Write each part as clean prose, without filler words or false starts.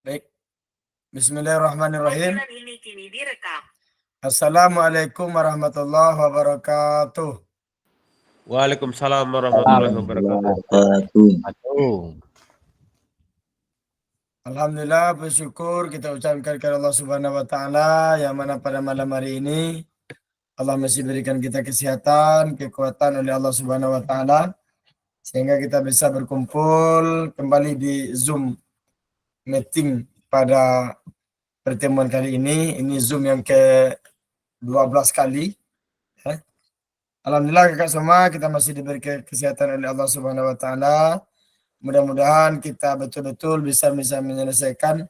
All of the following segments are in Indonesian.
Baik, Bismillahirrahmanirrahim. Pelajaran ini kini direkam. Assalamualaikum warahmatullahi wabarakatuh. Waalaikumsalam warahmatullahi wabarakatuh. Alhamdulillah, bersyukur kita ucapkan kepada Allah Subhanahu wa taala yang mana pada malam hari ini Allah masih berikan kita kesehatan, kekuatan oleh Allah Subhanahu wa taala sehingga kita bisa berkumpul kembali di Zoom meeting pada pertemuan kali ini. Ini Zoom yang ke-12 kali. Alhamdulillah kakak semua, kita masih diberi kesehatan oleh Allah Subhanahu wa taala. Mudah-mudahan kita betul-betul bisa menyelesaikan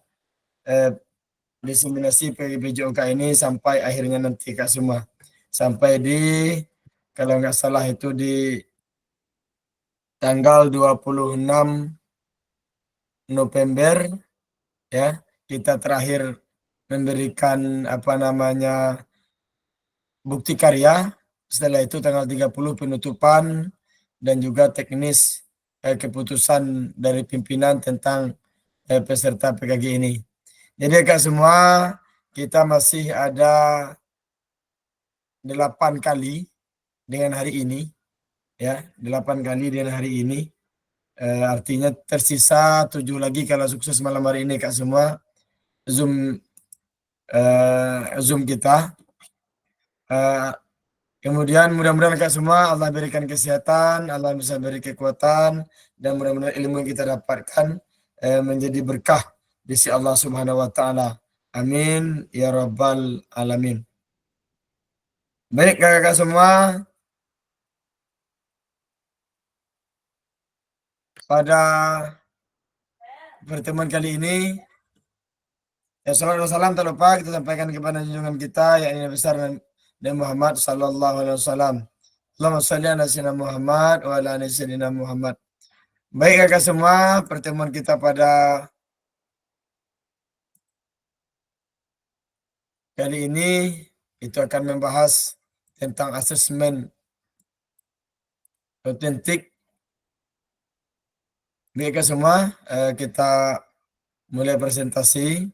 diseminasi PJOK ini sampai akhirnya nanti kak semua. Sampai di kalau nggak salah itu di tanggal 26 November ya, kita terakhir memberikan bukti karya. Setelah itu tanggal 30 penutupan dan juga teknis keputusan dari pimpinan tentang peserta PKG ini. Jadi kak semua, kita masih ada 8 kali dengan hari ini ya, 8 kali dengan hari ini. Artinya tersisa 7 lagi kalau sukses malam hari ini kak semua Zoom kita. Kemudian mudah-mudahan kak semua Allah berikan kesehatan, Allah bisa beri kekuatan, dan mudah-mudahan ilmu yang kita dapatkan menjadi berkah di sisi Allah Subhanahu wa taala. Amin ya rabbal alamin. Baik kakak-kakak semua, pada pertemuan kali ini ya salawat dan salam tak lupa kita sampaikan kepada junjungan kita yang Nabi besar dan Muhammad sallallahu alaihi wasallam. Allahumma shalli ala sayyidina Muhammad wa ala ali sayyidina Muhammad. Baik kakak semua, pertemuan kita pada kali ini itu akan membahas tentang asesmen otentik. Baik kakak semua, kita mulai presentasi.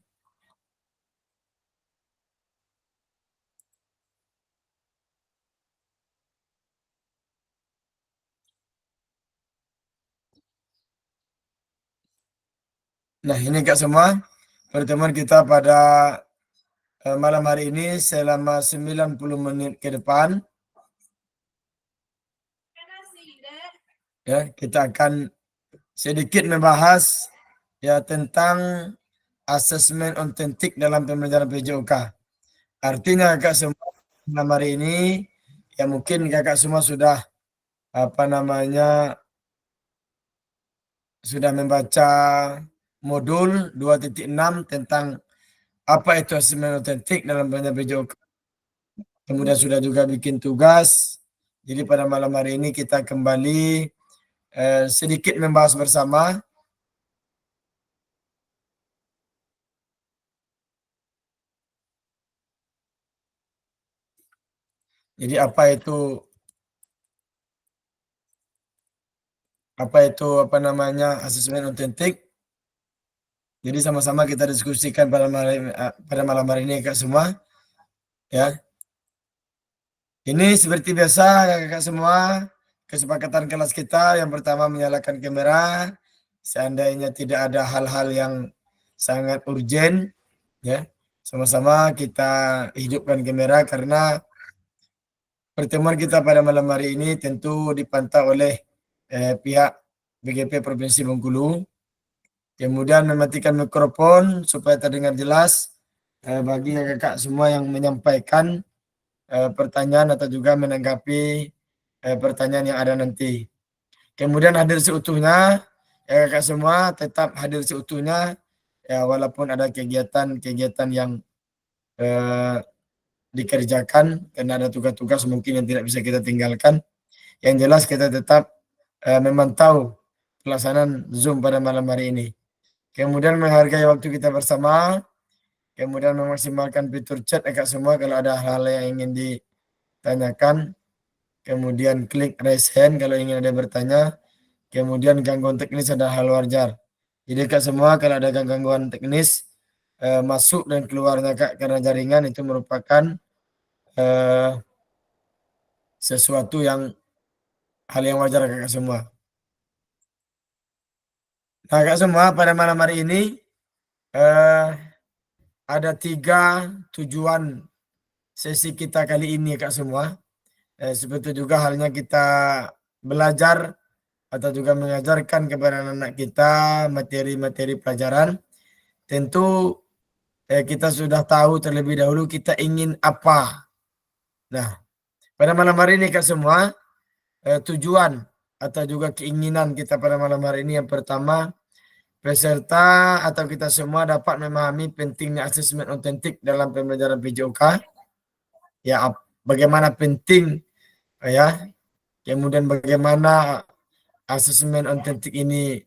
Nah ini kak semua, pertemuan kita pada malam hari ini selama 90 menit ke depan. Ya, kita akan sedikit membahas ya tentang asesmen otentik dalam pembelajaran PJOK. Artinya kakak semua malam hari ini ya mungkin kakak semua sudah sudah membaca modul 2.6 tentang apa itu asesmen otentik dalam pembelajaran PJOK. Kemudian sudah juga bikin tugas. Jadi pada malam hari ini kita kembali sedikit membahas bersama. Jadi apa itu asesmen otentik. Jadi sama-sama kita diskusikan pada malam hari ini kak semua. Ya. Ini seperti biasa kakak semua, kesepakatan kelas kita yang pertama menyalakan kamera. Seandainya tidak ada hal-hal yang sangat urgent, ya sama-sama kita hidupkan kamera karena pertemuan kita pada malam hari ini tentu dipantau oleh pihak BGP Provinsi Bengkulu. Kemudian mematikan mikrofon supaya terdengar jelas bagi kakak semua yang menyampaikan pertanyaan atau juga menanggapi pertanyaan yang ada nanti. Kemudian hadir seutuhnya, ya kakak semua tetap hadir seutuhnya, ya walaupun ada kegiatan-kegiatan yang dikerjakan karena ada tugas-tugas mungkin yang tidak bisa kita tinggalkan. Yang jelas kita tetap memantau pelaksanaan Zoom pada malam hari ini. Kemudian menghargai waktu kita bersama, kemudian memaksimalkan fitur chat kakak semua kalau ada hal-hal yang ingin ditanyakan, kemudian klik raise hand kalau ingin ada bertanya, kemudian gangguan teknis adalah hal wajar. Jadi Kak semua kalau ada gangguan teknis masuk dan keluarnya Kak karena jaringan itu merupakan sesuatu yang hal yang wajar Kak semua. Nah Kak semua pada malam hari ini ada 3 tujuan sesi kita kali ini Kak semua. Seperti juga halnya kita belajar atau juga mengajarkan kepada anak-anak kita materi-materi pelajaran. Tentu kita sudah tahu terlebih dahulu kita ingin apa. Nah, pada malam hari ini Kak semua, tujuan atau juga keinginan kita pada malam hari ini yang pertama, peserta atau kita semua dapat memahami pentingnya asesmen otentik dalam pembelajaran PJOK. Ya, bagaimana penting ya, kemudian bagaimana asesmen otentik ini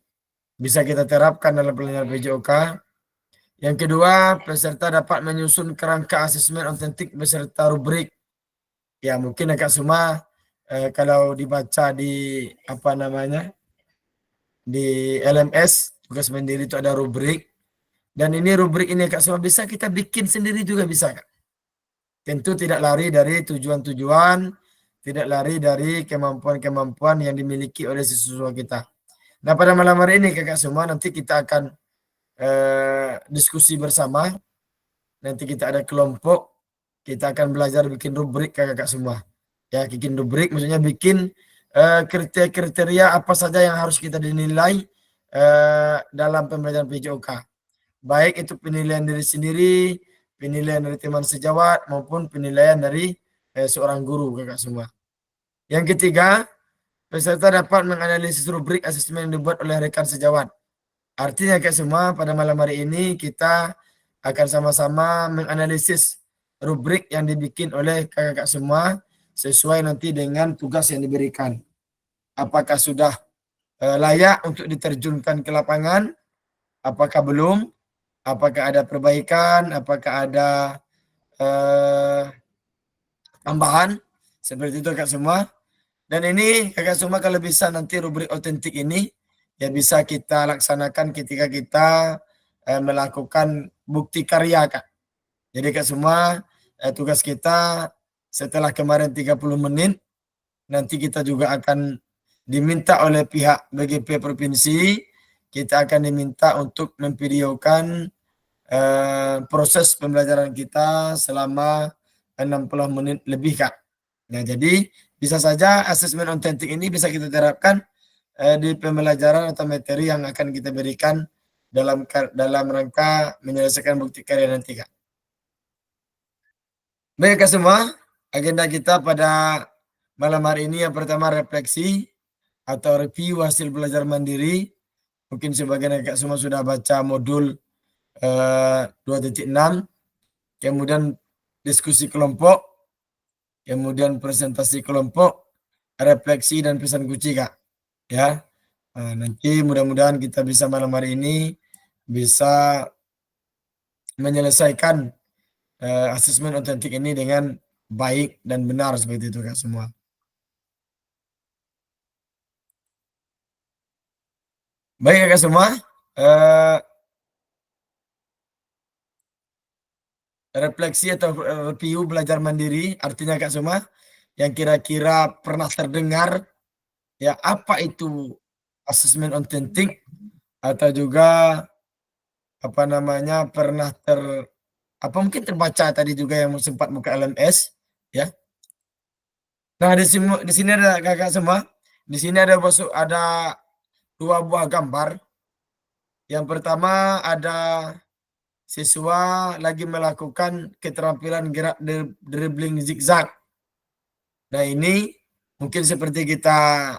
bisa kita terapkan dalam pelajaran PJOK. Yang kedua, peserta dapat menyusun kerangka asesmen otentik beserta rubrik. Ya, mungkin agak semua kalau dibaca di apa namanya di LMS tugas mandiri itu ada rubrik, dan ini rubrik ini Kak semua bisa kita bikin sendiri juga bisa Kak. Tentu tidak lari dari tujuan-tujuan, tidak lari dari kemampuan-kemampuan yang dimiliki oleh siswa kita. Nah pada malam hari ini Kakak semua nanti kita akan diskusi bersama. Nanti kita ada kelompok, kita akan belajar bikin rubrik Kakak semua. Ya, bikin rubrik maksudnya bikin kriteria apa saja yang harus kita dinilai dalam pembelajaran PJOK. Baik itu penilaian diri sendiri, penilaian dari teman sejawat, maupun penilaian dari seorang guru Kakak semua. Yang ketiga, peserta dapat menganalisis rubrik asesmen yang dibuat oleh rekan sejawat. Artinya Kak semua pada malam hari ini kita akan sama-sama menganalisis rubrik yang dibikin oleh kakak-kakak semua sesuai nanti dengan tugas yang diberikan. Apakah sudah layak untuk diterjunkan ke lapangan? Apakah belum? Apakah ada perbaikan? Apakah ada tambahan? Seperti itu kakak semua. Dan ini kakak semua kalau bisa nanti rubrik otentik ini ya bisa kita laksanakan ketika kita melakukan bukti karya Kak. Jadi Kak semua tugas kita setelah kemarin 30 menit nanti kita juga akan diminta oleh pihak BGP Provinsi, kita akan diminta untuk memvideokan proses pembelajaran kita selama 60 menit lebih Kak. Nah jadi bisa saja asesmen otentik ini bisa kita terapkan di pembelajaran atau materi yang akan kita berikan dalam rangka menyelesaikan bukti karya nanti Kak. Baik Kak semua, agenda kita pada malam hari ini yang pertama refleksi atau review hasil belajar mandiri. Mungkin sebagian Kak semua sudah baca modul 2.6, kemudian diskusi kelompok, kemudian presentasi kelompok, refleksi dan pesan kunci Kak. Ya, nanti mudah-mudahan kita bisa malam hari ini bisa menyelesaikan asesmen otentik ini dengan baik dan benar seperti itu Kak semua. Baik Kak semua, refleksi atau review belajar mandiri artinya Kak semua yang kira-kira pernah terdengar ya apa itu asesmen otentik atau juga apa namanya pernah apa mungkin terbaca tadi juga yang sempat buka LMS ya. Nah di sini ada kakak semua, di sini ada ada 2 buah gambar. Yang pertama ada siswa lagi melakukan keterampilan gerak dribbling zigzag. Nah ini mungkin seperti kita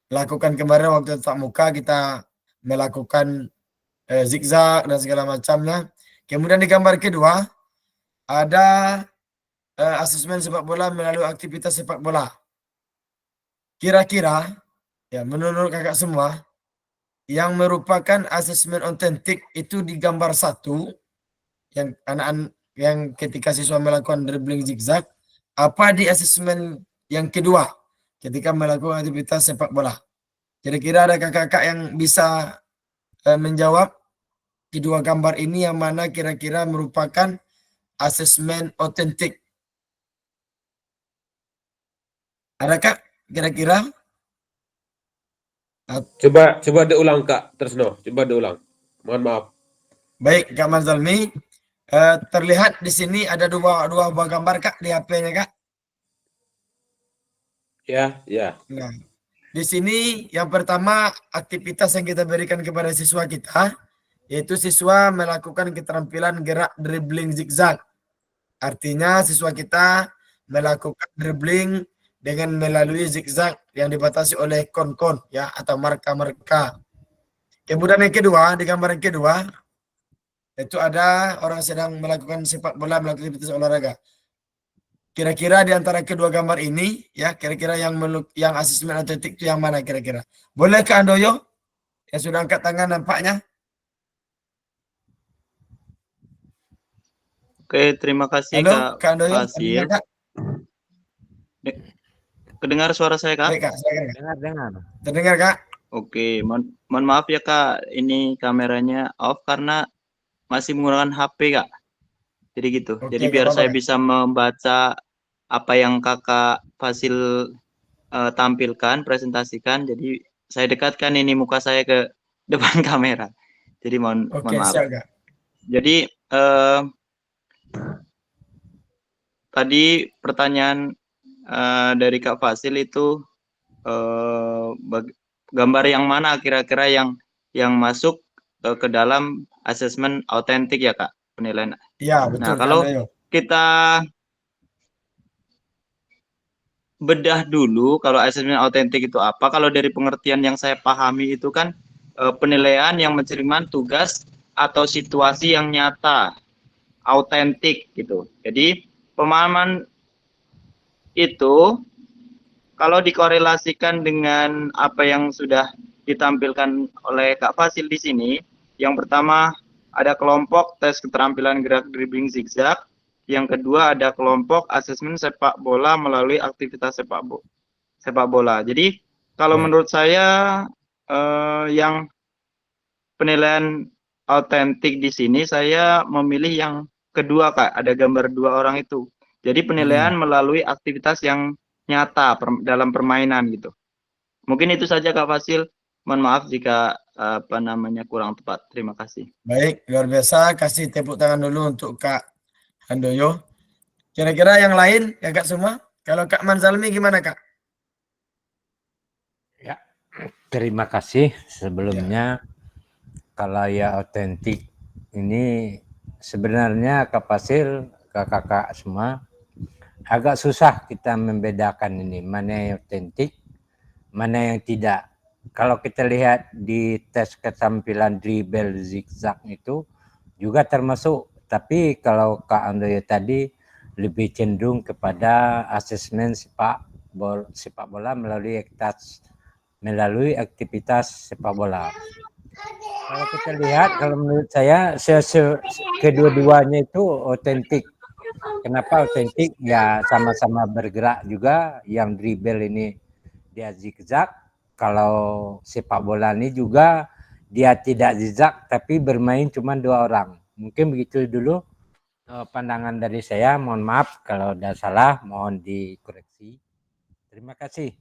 lakukan kemarin waktu tatap muka, kita melakukan zigzag dan segala macamnya. Kemudian di gambar kedua ada asesmen sepak bola melalui aktivitas sepak bola. Kira-kira ya menurut kakak semua yang merupakan asesmen otentik itu di gambar 1 yang anak-anak yang ketika siswa melakukan dribbling zigzag, apa di asesmen yang kedua ketika melakukan aktivitas sepak bola. Kira-kira ada kakak-kakak yang bisa menjawab kedua gambar ini yang mana kira-kira merupakan asesmen otentik. Ada Kak kira-kira? Coba diulang Kak Tresno, coba diulang. Mohon maaf. Baik Kak Manzalmi, terlihat di sini ada dua buah gambar Kak di HP-nya Kak. Ya, ya. Nah, di sini yang pertama aktivitas yang kita berikan kepada siswa kita, yaitu siswa melakukan keterampilan gerak dribbling zigzag. Artinya siswa kita melakukan dribbling dengan melalui zigzag yang dibatasi oleh kon-kon ya atau marka-marka. Kemudian yang kedua, di gambar yang kedua itu ada orang sedang melakukan sepak bola, melakukan aktivitas olahraga. Kira-kira di antara kedua gambar ini ya, kira-kira yang asesmen atletik itu yang mana kira-kira? Boleh Kak Andoyo yang sudah angkat tangan nampaknya? Oke, terima kasih Halo, Kak Andoyo, Fasil. Kak? Kedengar suara saya, Kak? Baik, Kak, silakan, Kak. Dengar. Terdengar, Kak? Oke, mohon maaf ya, Kak. Ini kameranya off karena masih menggunakan HP, Kak. Jadi gitu. Oke, Jadi nggak biar apa-apa, saya Kak. bisa membaca apa yang Kakak Fasil tampilkan, presentasikan. Jadi saya dekatkan ini muka saya ke depan kamera. Jadi mohon Oke, maaf. siap, Kak. Jadi tadi pertanyaan dari Kak Fasil itu gambar yang mana kira-kira yang masuk ke dalam asesmen autentik ya Kak, penilaian. Iya, betul, Nah, Kak kalau Andoyo. kita bedah dulu kalau asesmen autentik itu apa, kalau dari pengertian yang saya pahami itu kan penilaian yang mencerminkan tugas atau situasi yang nyata, autentik gitu. Jadi pemahaman itu kalau dikorelasikan dengan apa yang sudah ditampilkan oleh Kak Fasil di sini, yang pertama ada kelompok tes keterampilan gerak dribbling zigzag, yang kedua ada kelompok asesmen sepak bola melalui aktivitas sepak bola. Jadi kalau menurut saya yang penilaian autentik di sini saya memilih yang kedua Kak, ada gambar dua orang itu. Jadi penilaian melalui aktivitas yang nyata dalam permainan gitu. Mungkin itu saja Kak Fasil. Mohon maaf jika kurang tepat. Terima kasih. Baik, luar biasa. Kasih tepuk tangan dulu untuk Kak Andoyo. Kira-kira yang lain ya Kak semua? Kalau Kak Manzalmi gimana Kak? Ya, terima kasih sebelumnya. Kalau ya autentik ini sebenarnya Kak Fasil, kakak-kakak semua agak susah kita membedakan ini mana yang autentik, mana yang tidak. Kalau kita lihat di tes keterampilan dribble zigzag itu juga termasuk, tapi kalau Kak Andoyo tadi lebih cenderung kepada asesmen sepak bola melalui aktivitas sepak bola. Kalau kita lihat, kalau menurut saya kedua-duanya itu otentik. Kenapa otentik? Ya sama-sama bergerak juga. Yang dribble ini dia zigzag. Kalau sepak bola ini juga dia tidak zigzag tapi bermain cuma dua orang. Mungkin begitu dulu pandangan dari saya. Mohon maaf kalau ada salah, mohon dikoreksi. Terima kasih.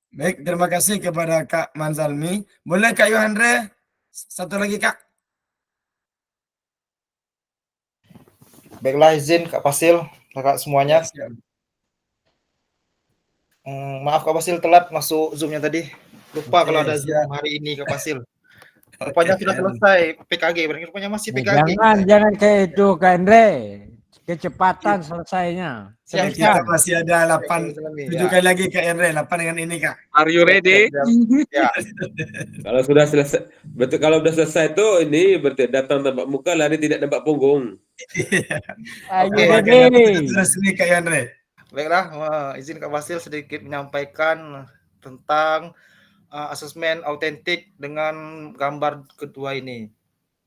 Baik, terima kasih kepada Kak Manzalmi. Boleh Kak Yohandre? Satu lagi Kak. Baiklah, izin Kak Fasil, kakak semuanya. Siap. Maaf Kak Fasil telat masuk Zoom-nya tadi. Lupa Oke, kalau ada siap. Zoom hari ini Kak Fasil. Rupanya sudah selesai PKG, berarti rupanya masih PKG. Jangan kayak itu Kak Andre. Kecepatan selesainya. Siap, kita masih ada 7 kali lagi Kak Andre, 8 dengan ini Kak. Are you ready? Ya. Kalau sudah selesai, betul kalau sudah selesai itu ini berarti datang nampak muka, lari tidak nampak punggung. Oke, terus nih Kak Andre. Baiklah, izin Kak Fasil sedikit menyampaikan tentang asesmen autentik dengan gambar kedua ini.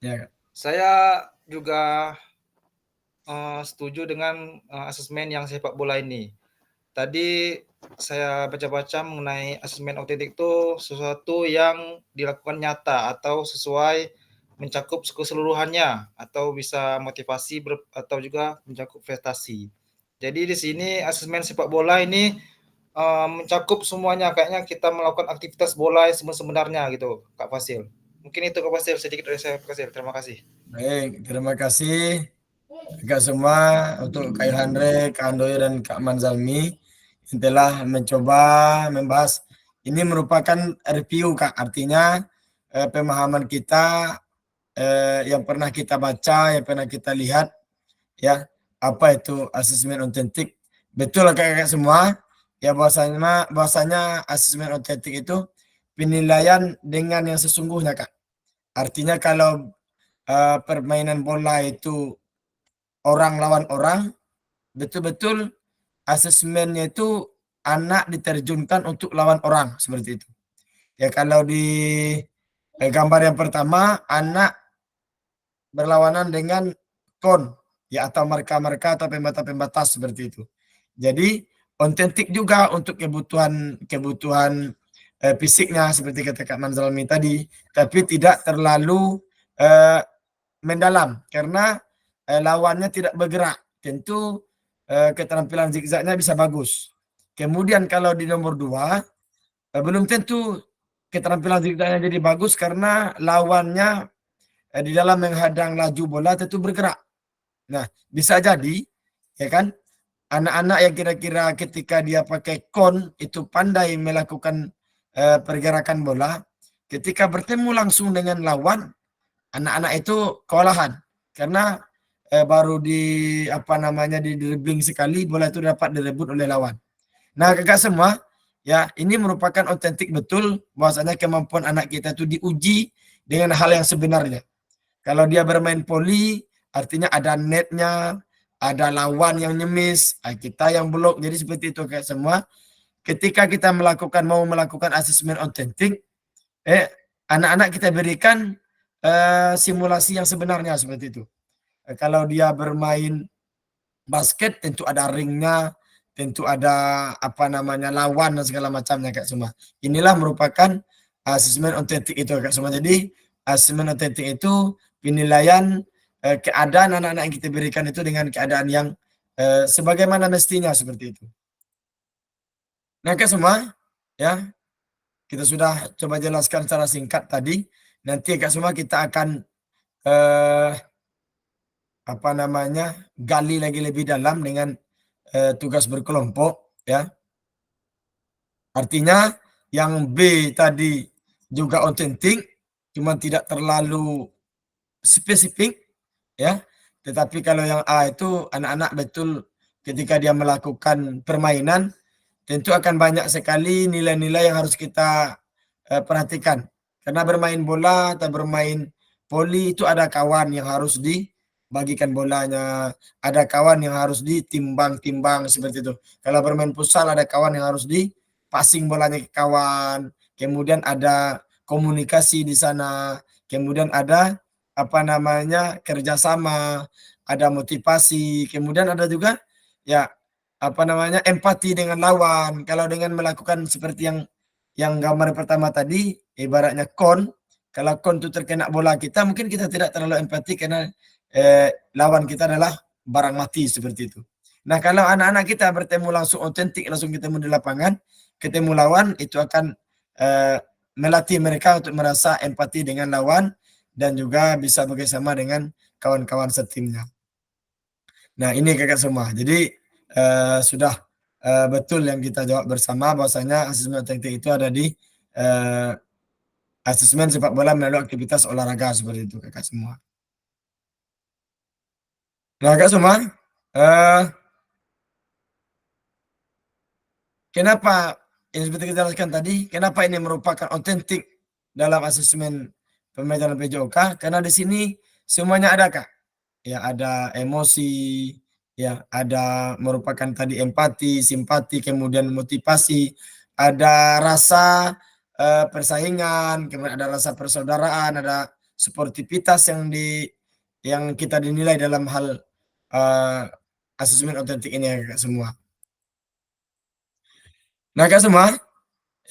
Ya, Kak. Saya juga setuju dengan asesmen yang sepak bola ini. Tadi saya baca-baca mengenai asesmen autentik itu sesuatu yang dilakukan nyata atau sesuai mencakup keseluruhannya atau bisa motivasi atau juga mencakup prestasi. Jadi di sini asesmen sepak bola ini mencakup semuanya, kayaknya kita melakukan aktivitas bola yang sebenarnya gitu, Kak Fasil. Mungkin itu Kak Fasil, sedikit dari saya, Kak Fasil. Terima kasih. Baik, terima kasih Kak semua untuk Kak Ilhandre, Kak Andoyo, dan Kak Manzalmi yang telah mencoba membahas. Ini merupakan review, Kak. Artinya pemahaman kita yang pernah kita baca, yang pernah kita lihat, ya, apa itu asesmen otentik. Betul Kak semua, ya, bahwasanya asesmen otentik itu penilaian dengan yang sesungguhnya, Kak. Artinya kalau permainan bola itu orang lawan orang, betul-betul asesmennya itu anak diterjunkan untuk lawan orang, seperti itu. Ya, kalau di gambar yang pertama, anak berlawanan dengan kon, ya, atau marka-marka atau pembatas-pembatas seperti itu. Jadi otentik juga untuk kebutuhan fisiknya seperti kata Kak Manzalmi tadi, tapi tidak terlalu mendalam karena lawannya tidak bergerak. Tentu keterampilan zigzagnya bisa bagus. Kemudian kalau di nomor 2 belum tentu keterampilan zigzagnya jadi bagus karena lawannya di dalam menghadang laju bola tentu bergerak. Nah, bisa jadi, ya kan, anak-anak yang kira-kira ketika dia pakai kon itu pandai melakukan pergerakan bola, ketika bertemu langsung dengan lawan, anak-anak itu kewalahan karena baru di dribbling sekali bola itu dapat direbut oleh lawan. Nah, kakak semua, ya, ini merupakan otentik betul bahwasanya kemampuan anak kita itu diuji dengan hal yang sebenarnya. Kalau dia bermain poli, artinya ada netnya, ada lawan yang nyemis, kita yang blok. Jadi seperti itu kayak semua. Ketika kita mau melakukan asesmen otentik, anak-anak kita berikan simulasi yang sebenarnya seperti itu. Kalau dia bermain basket, tentu ada ringnya, tentu ada lawan dan segala macamnya kayak semua. Inilah merupakan asesmen otentik itu kayak semua. Jadi asesmen otentik itu penilaian keadaan anak-anak yang kita berikan itu dengan keadaan yang sebagaimana mestinya seperti itu. Nah, kayak semua, ya, kita sudah coba jelaskan secara singkat tadi. Nanti kayak semua kita akan gali lagi lebih dalam dengan tugas berkelompok, ya. Artinya yang B tadi juga otentik, cuma tidak terlalu spesifik, ya. Tetapi kalau yang A itu anak-anak betul ketika dia melakukan permainan, tentu akan banyak sekali nilai-nilai yang harus kita perhatikan. Karena bermain bola atau bermain voli itu ada kawan yang harus dibagikan bolanya, ada kawan yang harus ditimbang-timbang seperti itu. Kalau bermain futsal ada kawan yang harus passing bolanya ke kawan, kemudian ada komunikasi di sana, kemudian ada kerjasama, ada motivasi, kemudian ada juga ya empati dengan lawan. Kalau dengan melakukan seperti yang gambar pertama tadi, ibaratnya kalau kon itu terkena bola kita, mungkin kita tidak terlalu empati karena lawan kita adalah barang mati seperti itu. Nah, kalau anak-anak kita bertemu langsung otentik, langsung ketemu di lapangan, ketemu lawan, itu akan melatih mereka untuk merasa empati dengan lawan dan juga bisa bekerjasama dengan kawan-kawan setimnya. Nah, ini kakak semua. Jadi sudah betul yang kita jawab bersama bahwasanya asesmen otentik itu ada di asesmen sepak bola melalui aktivitas olahraga seperti itu kakak semua. Nah, kakak semua, kenapa yang seperti kita jelaskan tadi, kenapa ini merupakan otentik dalam asesmen pemerintahan PJOK? Karena di sini semuanya ada, Kak. Ya, ada emosi, ya, ada merupakan tadi empati, simpati, kemudian motivasi, ada rasa persaingan, kemudian ada rasa persaudaraan, ada sportivitas yang kita dinilai dalam hal asesmen otentik ini ya Kakak semua. Nah Kakak semua,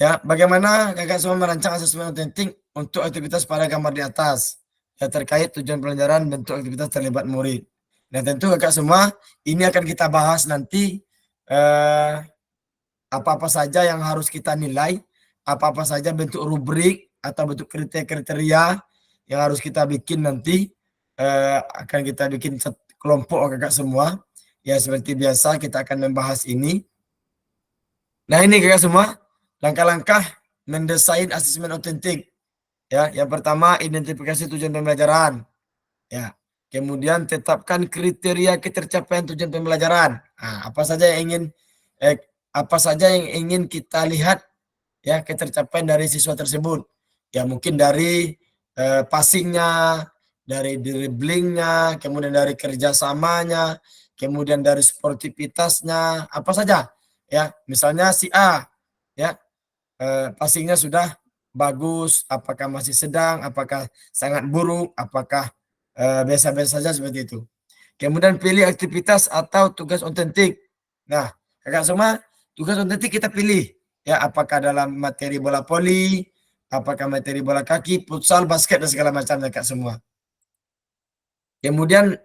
ya bagaimana Kakak semua merancang asesmen otentik untuk aktivitas pada gambar di atas, ya terkait tujuan pelajaran, bentuk aktivitas terlibat murid. Nah tentu Kakak semua ini akan kita bahas nanti apa-apa saja yang harus kita nilai, apa-apa saja bentuk rubrik atau bentuk kriteria yang harus kita bikin nanti, akan kita bikin kelompok Kakak semua. Ya seperti biasa kita akan membahas ini. Nah ini Kakak semua, langkah-langkah mendesain asesmen otentik. Ya, yang pertama identifikasi tujuan pembelajaran. Ya, kemudian tetapkan kriteria ketercapaian tujuan pembelajaran. Nah, apa saja yang ingin kita lihat ya ketercapaian dari siswa tersebut. Ya mungkin dari passingnya, dari dribblingnya, kemudian dari kerjasamanya, kemudian dari sportivitasnya, apa saja. Ya, misalnya si A, ya passingnya sudah bagus, apakah masih sedang, apakah sangat buruk, apakah biasa-biasa saja seperti itu. Kemudian pilih aktivitas atau tugas otentik. Nah, Kakak semua, tugas otentik kita pilih. Ya, apakah dalam materi bola voli, apakah materi bola kaki, futsal, basket, dan segala macam Kakak semua. Kemudian,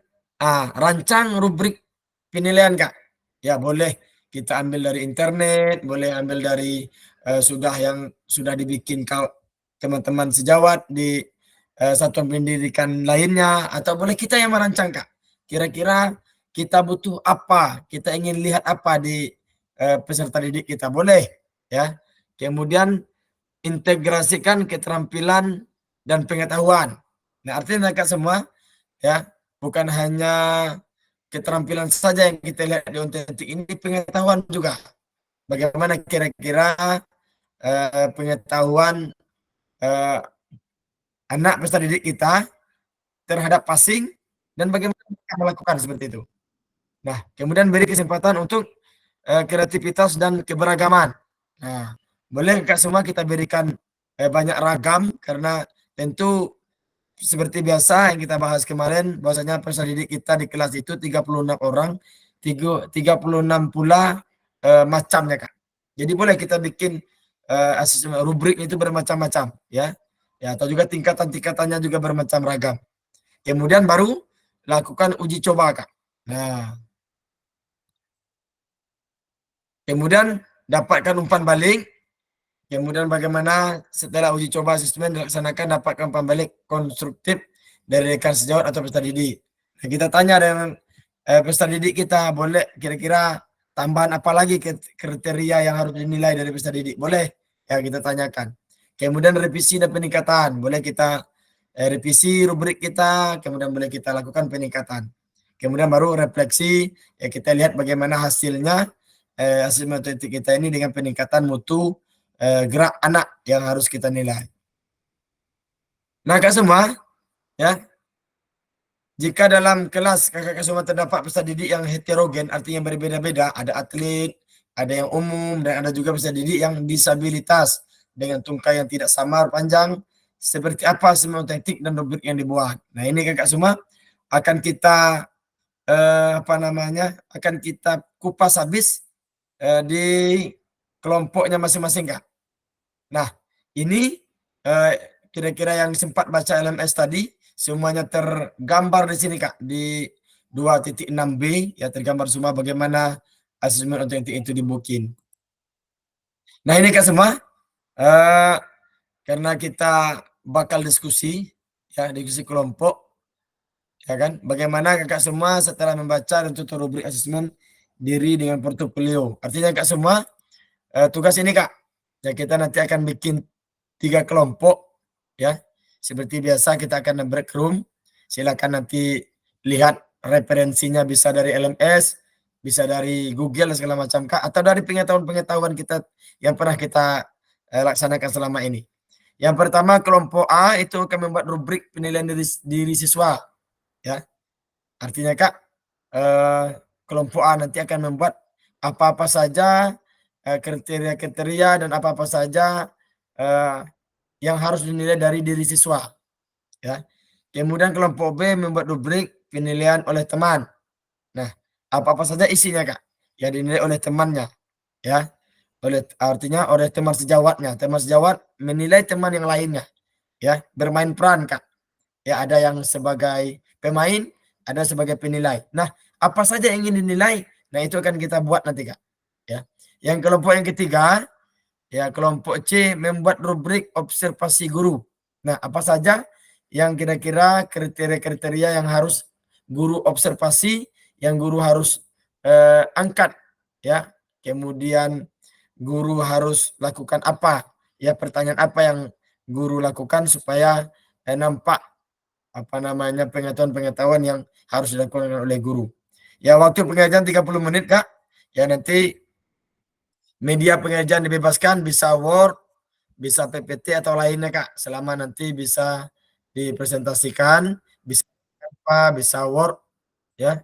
rancang rubrik penilaian, Kak. Ya, boleh kita ambil dari internet, boleh ambil dari sudah dibikin teman-teman sejawat di satuan pendidikan lainnya, atau boleh kita yang merancang Kak. Kira-kira kita butuh apa, kita ingin lihat apa di peserta didik kita, boleh ya. Kemudian integrasikan keterampilan dan pengetahuan. Nah artinya Kak semua ya, bukan hanya keterampilan saja yang kita lihat di otentik ini, pengetahuan juga. Bagaimana kira-kira pengetahuan anak peserta didik kita terhadap passing dan bagaimana kita melakukan seperti itu. Nah, kemudian beri kesempatan untuk kreativitas dan keberagaman. Nah, boleh Kak semua kita berikan banyak ragam karena tentu seperti biasa yang kita bahas kemarin bahwasanya peserta didik kita di kelas itu 36 orang, 36 pula macamnya Kak. Jadi boleh kita bikin asesmen rubrik itu bermacam-macam ya. Ya, atau juga tingkatan-tingkatannya juga bermacam ragam. Kemudian baru lakukan uji coba, Kak. Nah, kemudian dapatkan umpan balik. Kemudian bagaimana setelah uji coba asesmen dilaksanakan dapatkan umpan balik konstruktif dari rekan sejawat atau peserta didik. Nah, kita tanya dengan peserta didik kita, boleh kira-kira tambahan apa lagi kriteria yang harus dinilai dari peserta didik? Boleh ya kita tanyakan. Kemudian revisi dan peningkatan, boleh kita revisi rubrik kita, kemudian boleh kita lakukan peningkatan. Kemudian baru refleksi, ya kita lihat bagaimana hasilnya asesmen otentik kita ini dengan peningkatan mutu gerak anak yang harus kita nilai. Nah Kak semua, ya jika dalam kelas kakak semua terdapat peserta didik yang heterogen, artinya berbeda-beda, ada atlet, ada yang umum, dan ada juga peserta didik yang disabilitas dengan tungkai yang tidak samar panjang, seperti apa asesmen otentik dan rubrik yang dibuat. Nah ini kakak semua akan kita akan kita kupas habis di kelompoknya masing-masing Kak. Nah ini kira-kira yang sempat baca LMS tadi semuanya tergambar di sini Kak, di 2.6b ya tergambar semua bagaimana asesmen otentik itu dibikin. Nah ini Kak semua, karena kita bakal diskusi ya, diskusi kelompok ya kan, bagaimana kakak semua setelah membaca dan tutur rubrik asesmen diri dengan portofolio. Artinya Kak semua tugas ini Kak, ya kita nanti akan bikin 3 kelompok ya. Seperti biasa kita akan break room. Silakan nanti lihat referensinya bisa dari LMS, bisa dari Google dan segala macam Kak, atau dari pengetahuan-pengetahuan kita yang pernah kita laksanakan selama ini. Yang pertama kelompok A itu akan membuat rubrik penilaian diri siswa ya. Artinya Kak, kelompok A nanti akan membuat apa-apa saja kriteria-kriteria dan apa-apa saja eh, yang harus dinilai dari diri siswa. Ya. Kemudian kelompok B membuat rubrik penilaian oleh teman. Nah, apa-apa saja isinya, Kak, yang dinilai oleh temannya, ya. Artinya oleh teman sejawatnya. Teman sejawat menilai teman yang lainnya, ya, bermain peran, Kak. Ya, ada yang sebagai pemain, ada sebagai penilai. Nah, apa saja yang ingin dinilai? Nah, itu akan kita buat nanti, Kak. Ya. Yang kelompok yang ketiga, ya, kelompok C membuat rubrik observasi guru. Nah, apa saja yang kira-kira kriteria-kriteria yang harus guru observasi, yang guru harus angkat, ya. Kemudian guru harus lakukan apa? Ya, pertanyaan apa yang guru lakukan supaya nampak apa namanya pengetahuan-pengetahuan yang harus dilakukan oleh guru. Ya, waktu pengajian 30 menit, Kak. Ya, nanti media pengajian dibebaskan, bisa Word, bisa PPT atau lainnya, Kak. Selama nanti bisa dipresentasikan, bisa apa, bisa Word, ya.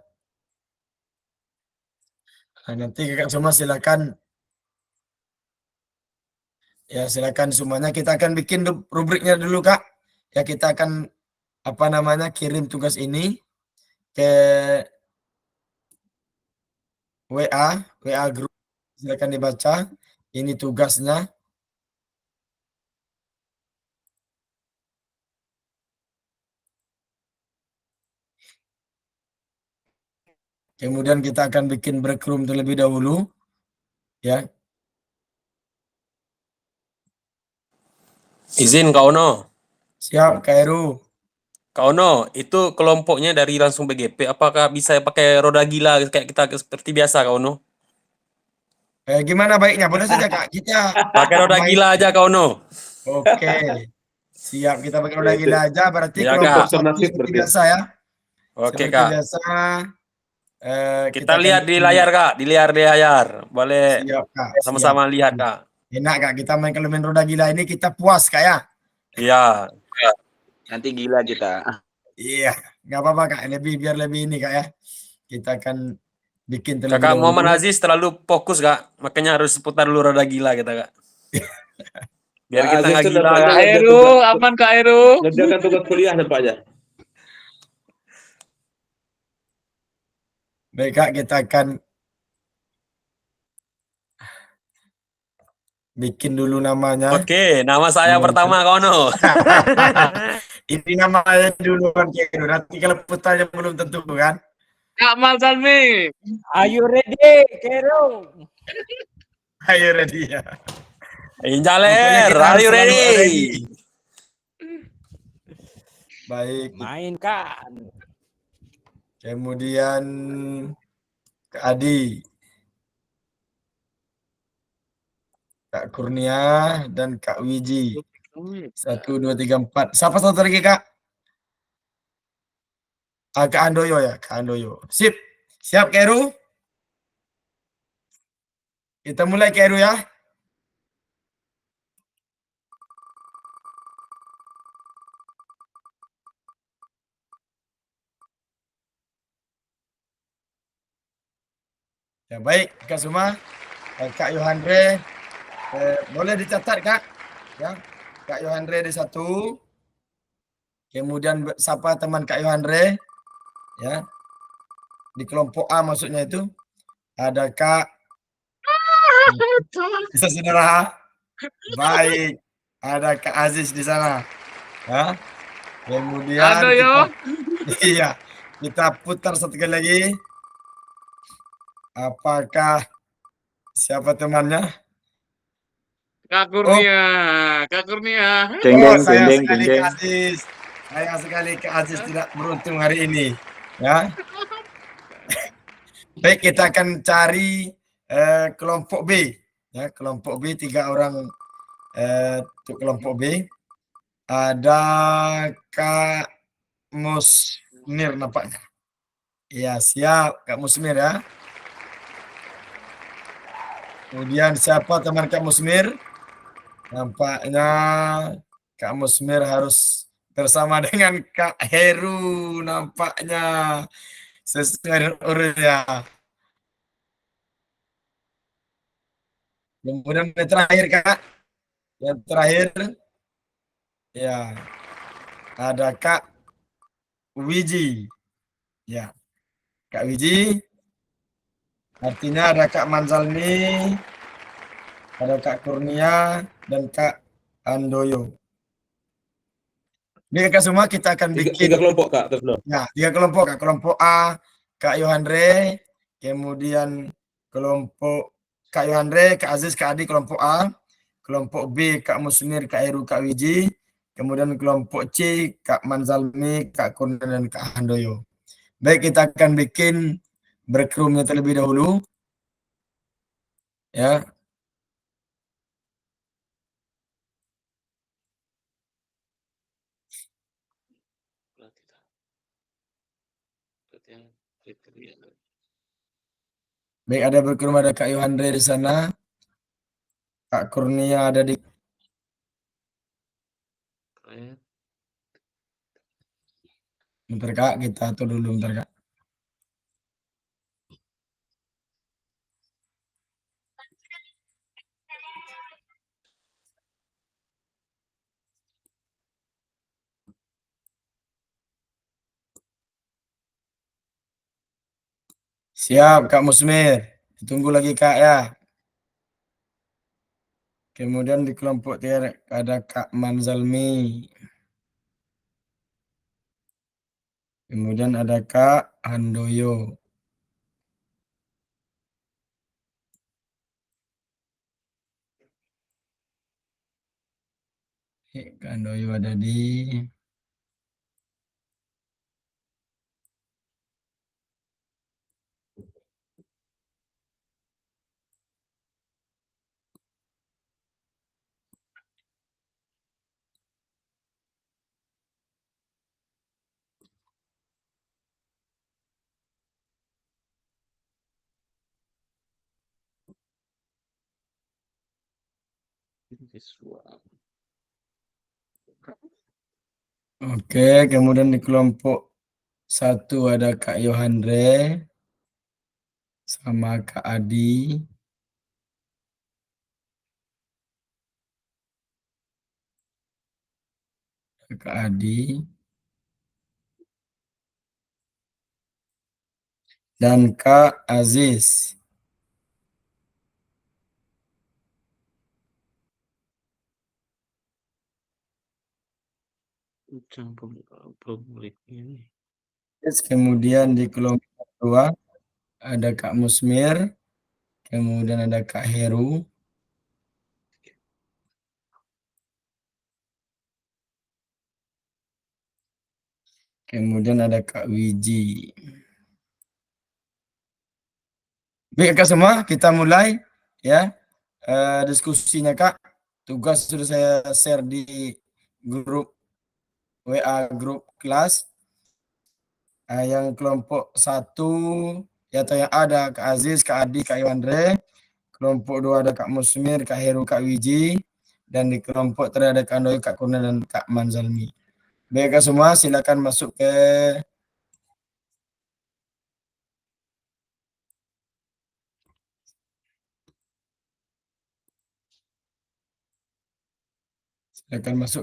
Nah, nanti Kakak semua silakan, ya, silakan semuanya. Kita akan bikin rubriknya dulu, Kak. Ya, kita akan apa namanya kirim tugas ini ke WA grup. Silakan dibaca. Ini tugasnya. Kemudian kita akan bikin break room terlebih dahulu, ya. Izin Kak Ono. Siap, Kak Heru. Kak Ono, itu kelompoknya dari langsung BGP. Apakah bisa pakai roda gila kayak kita seperti biasa Kak Ono? Gimana baiknya? Boleh saja, Kak. Kita Pakai roda main. gila aja Kak Ono. Oke. Siap, kita pakai roda gila aja. Berarti Ya, kelompok Kak. satu Alternatif seperti berarti. biasa, ya. Oke Seperti Kak. biasa. Kita akan lihat di bikin. layar Kak, di layar. Boleh Siap, Kak. sama-sama Siap. lihat Kak. Enak, Kak. Kita main kalau main roda gila ini kita puas, Kak, ya. Iya. Nanti gila kita. Iya, nggak apa-apa, Kak. Biar lebih ini, Kak, ya. Kita akan bikin terlebih Kakak dahulu. Muhammad Aziz terlalu fokus Kak, makanya harus putar dulu roda gila kita Kak. Biar Kak kita Aziz nggak tuh gila nampaknya Kak. ngerjakan Heru, tugas- aman Kak Heru. ngerjakan tugas kuliah nampaknya. Baik, Kak, kita akan bikin dulu namanya. Oke, nama saya pertama Kak Ono. Ini namanya duluan, Kak Heru. Nanti kalau putarnya belum tentu, kan? Kak Mal Salmi. Are you ready, Kero? Ayo, ready, ya. Pokoknya Injaler, kita harus are you selalu ready? Baik. Mainkan. Kemudian Kak Adi, Kak Kurnia, dan Kak Wiji. 1, 2, 3, 4. Siapa satu lagi, Kak? Kak Andoyo, ya, Kak Andoyo. Sip. Siap, Kak Heru? Kita mulai, Kak Heru, ya. Ya, baik, Kak semua. Kak Yohandre, boleh dicatat, Kak. Ya, Kak Yohandre di 1. Kemudian siapa teman Kak Yohandre? Ya. Di kelompok A maksudnya itu. Ada Kak. Bisa saudara? Baik. Ada Kak Aziz di sana. Ya. Kemudian Ada yo. iya, kita putar satu kali lagi. Apakah siapa temannya? Kak Kurnia. Kak Kurnia. Sayang sekali Kak Aziz. Sayang sekali Kak Aziz tidak beruntung hari ini. Ya. Baik, kita akan cari kelompok B. Ya, kelompok B 3 orang untuk kelompok B. Ada Kak Musmir nampaknya. Iya, siap Kak Musmir, ya. Kemudian siapa teman Kak Musmir? Nampaknya Kak Musmir harus bersama dengan Kak Heru, nampaknya sesuai urutnya. Kemudian yang terakhir, Kak. Yang terakhir, ya, ada Kak Wiji. Ya, Kak Wiji. Artinya ada Kak Manzalmi, ada Kak Kurnia, dan Kak Andoyo. Ini Kak semua kita akan Tiga bikin kelompok Kak Tresno. ya, 3 kelompok, Kak. Kelompok A, Kak Yohandre, kemudian kelompok Kak Yohandre, Kak Aziz, Kak Adi, kelompok A. Kelompok B, Kak Musmir, Kak Heru, Kak Wiji. Kemudian kelompok C, Kak Manzalmi, Kak Kurnia, dan Kak Handoyo. Baik, kita akan bikin breakroomnya terlebih dahulu. Ya, baik, ada breakroom, ada Kak Yohandre di sana. Kak Kurnia ada di bentar Kak, kita atur dulu bentar Kak. Siap Kak Musmir. Tunggu lagi Kak ya. Kemudian di kelompok tiga ada Kak Manzalmi. Kemudian ada Kak Handoyo. Kak Handoyo ada di Oke, kemudian di kelompok satu ada Kak Yohandre sama Kak Adi. Kak Adi dan Kak Aziz. Terus kemudian di kelompok dua ada Kak Musmir, kemudian ada Kak Heru, kemudian ada Kak Wiji. Baik Kak semua, kita mulai ya diskusinya Kak. Tugas sudah saya share di grup WA grup kelas. Yang kelompok satu ya atau yang ada Kak Aziz, Kak Adi, Kak Iwandre. Kelompok dua ada Kak Musmir, Kak Heru, Kak Wiji. Dan di kelompok terakhir ada Kak Andoy, Kak Kurnia, dan Kak Manzalmi. Baik Kak semua, silakan masuk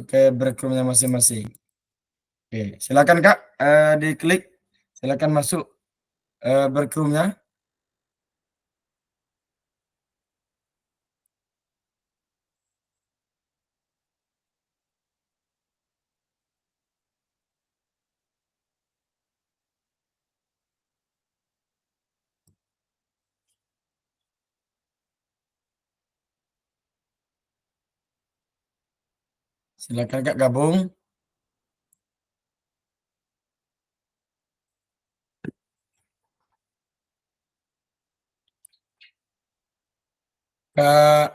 ke breakroomnya masing-masing. Oke, silakan Kak, diklik, silakan masuk breakroomnya. Silakan Kak gabung. Kak,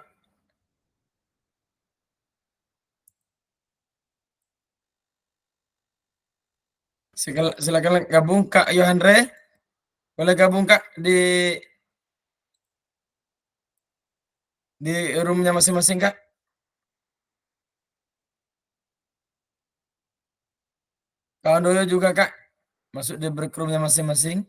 silakan gabung Kak Yohandre. Boleh gabung Kak di roomnya masing-masing Kak. Kak Andoyo juga Kak, masuk di breakroomnya masing-masing.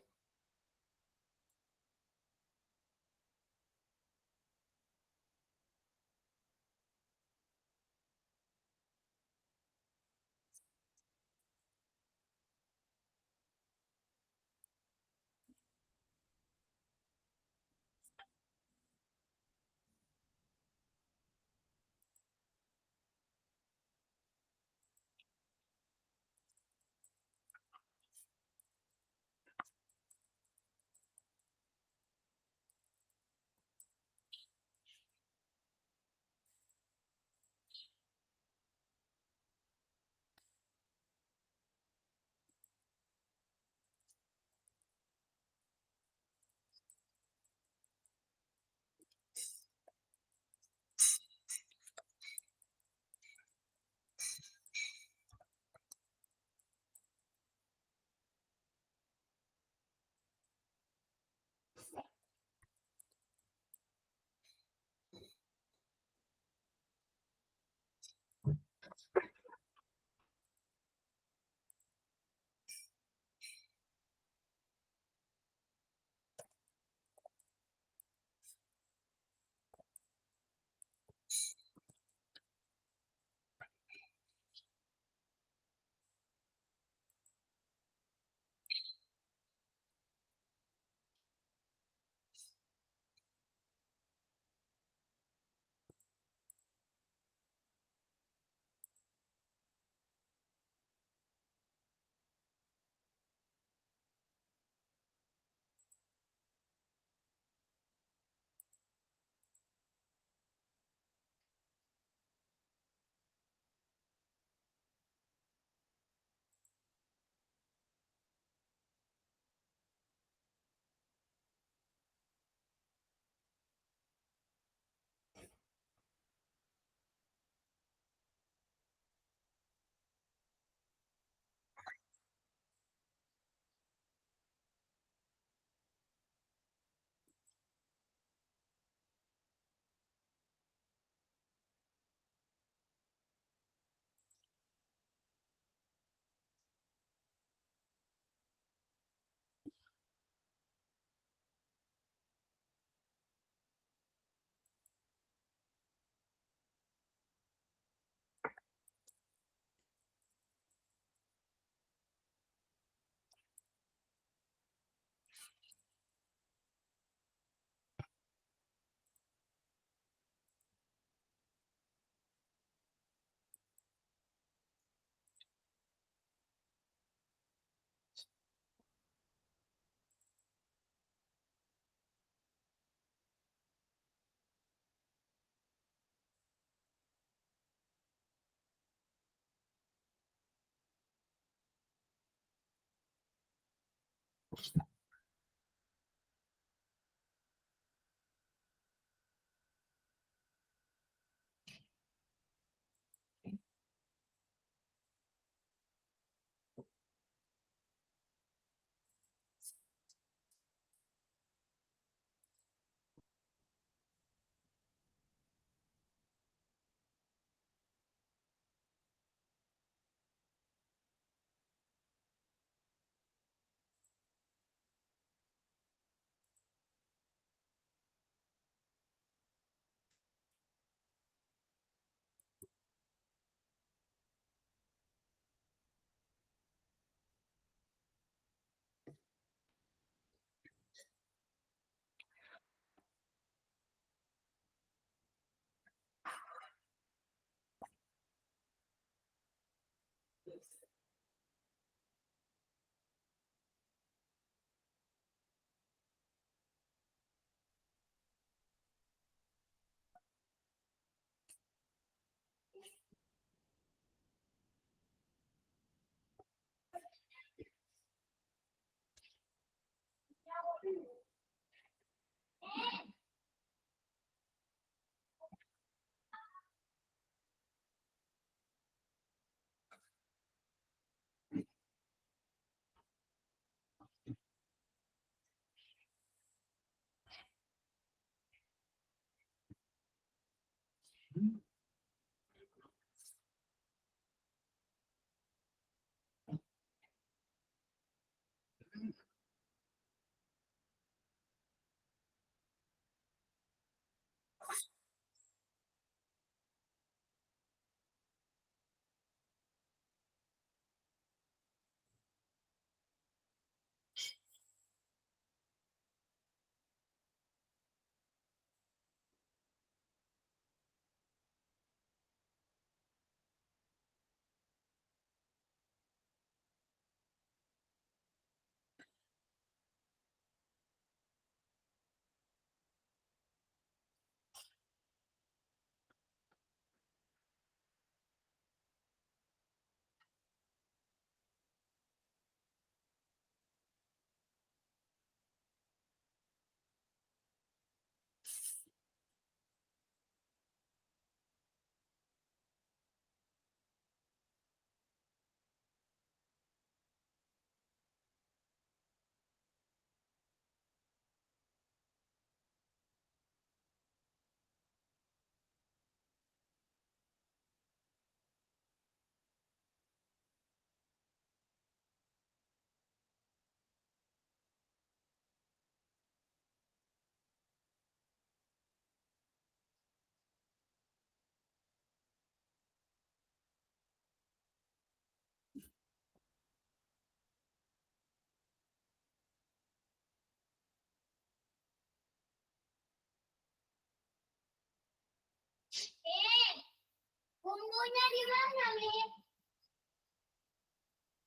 Bumbunya di mana, Mi?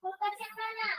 Kulkas yang mana?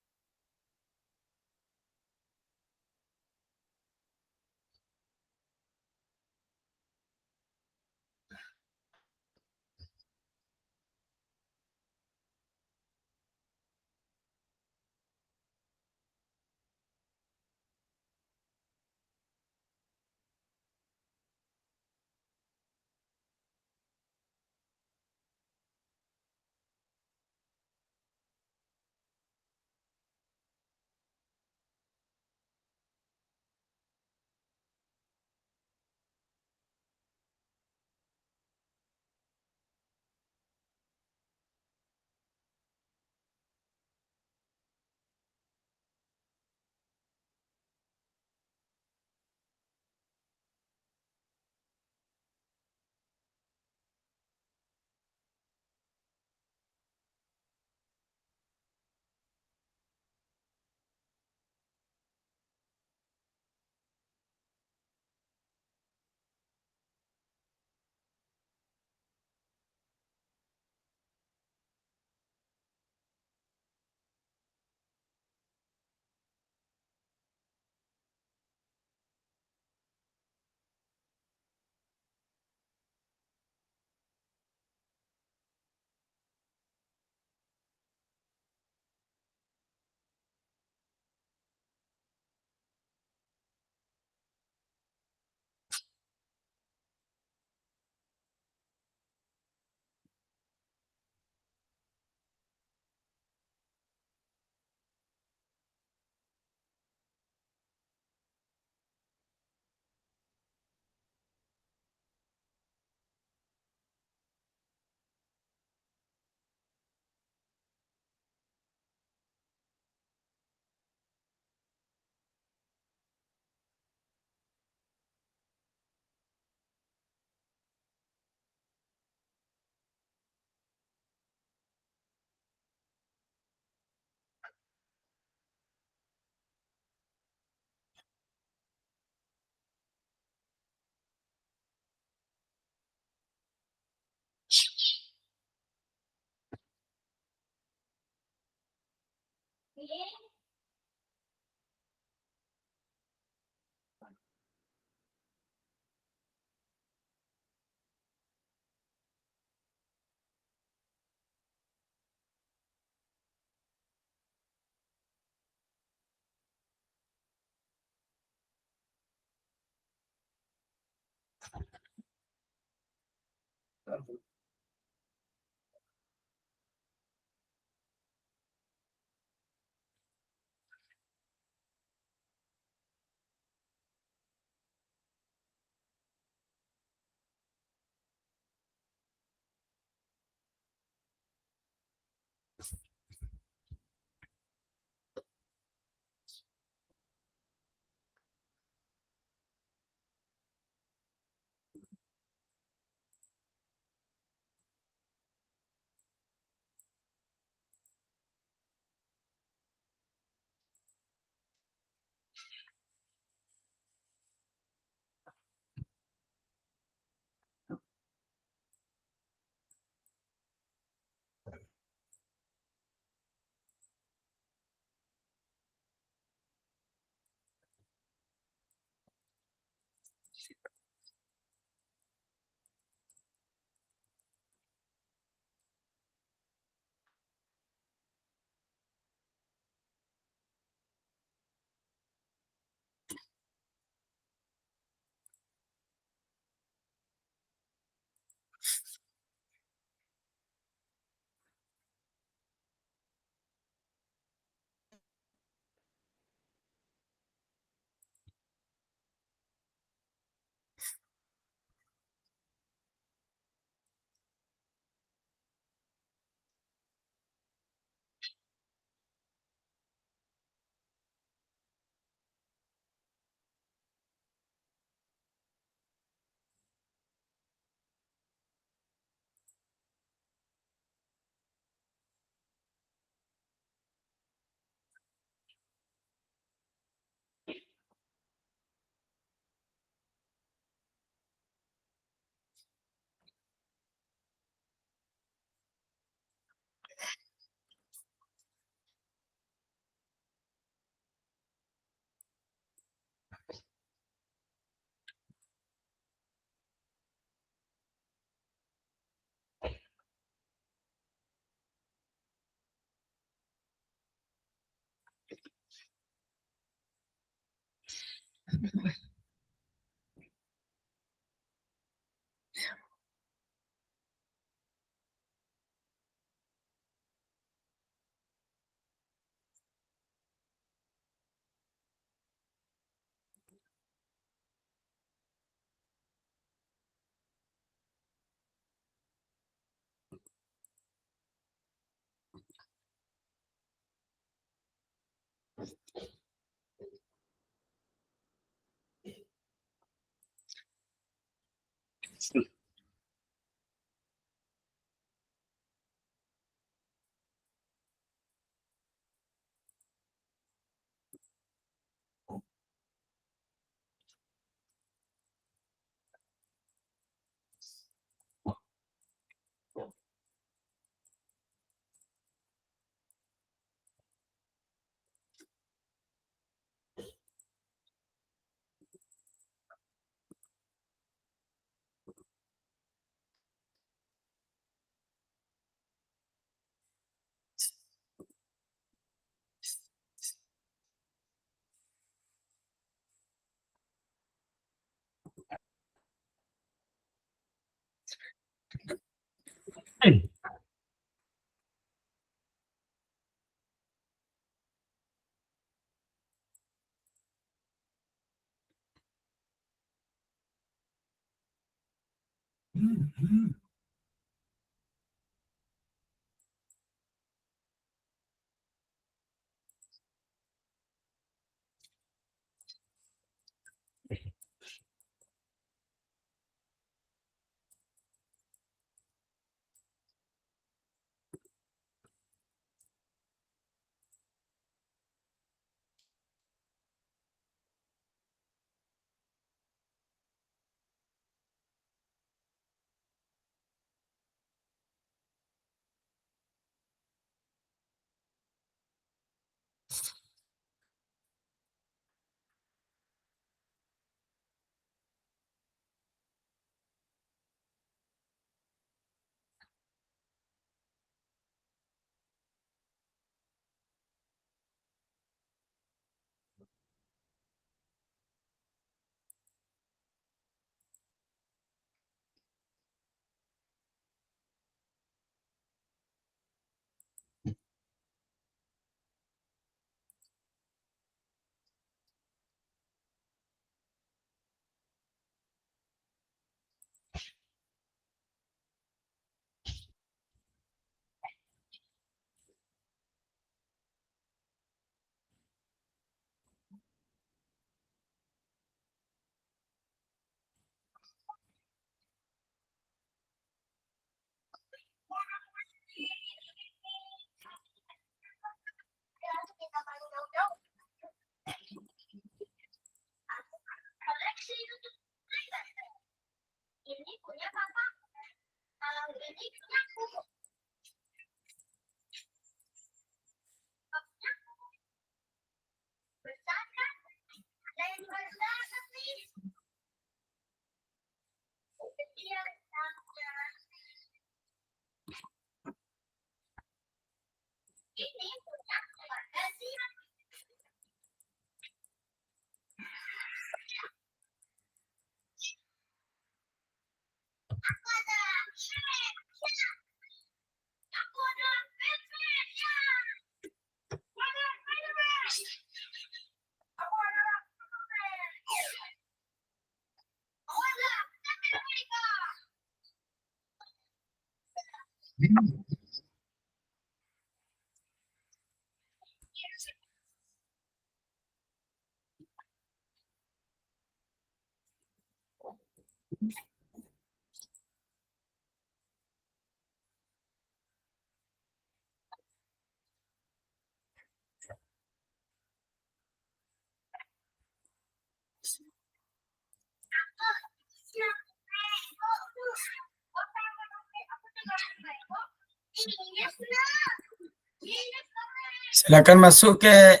Silakan masuk ke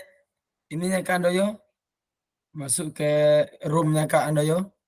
ininya Kak Andoyo. Masuk ke roomnya Kak Andoyo.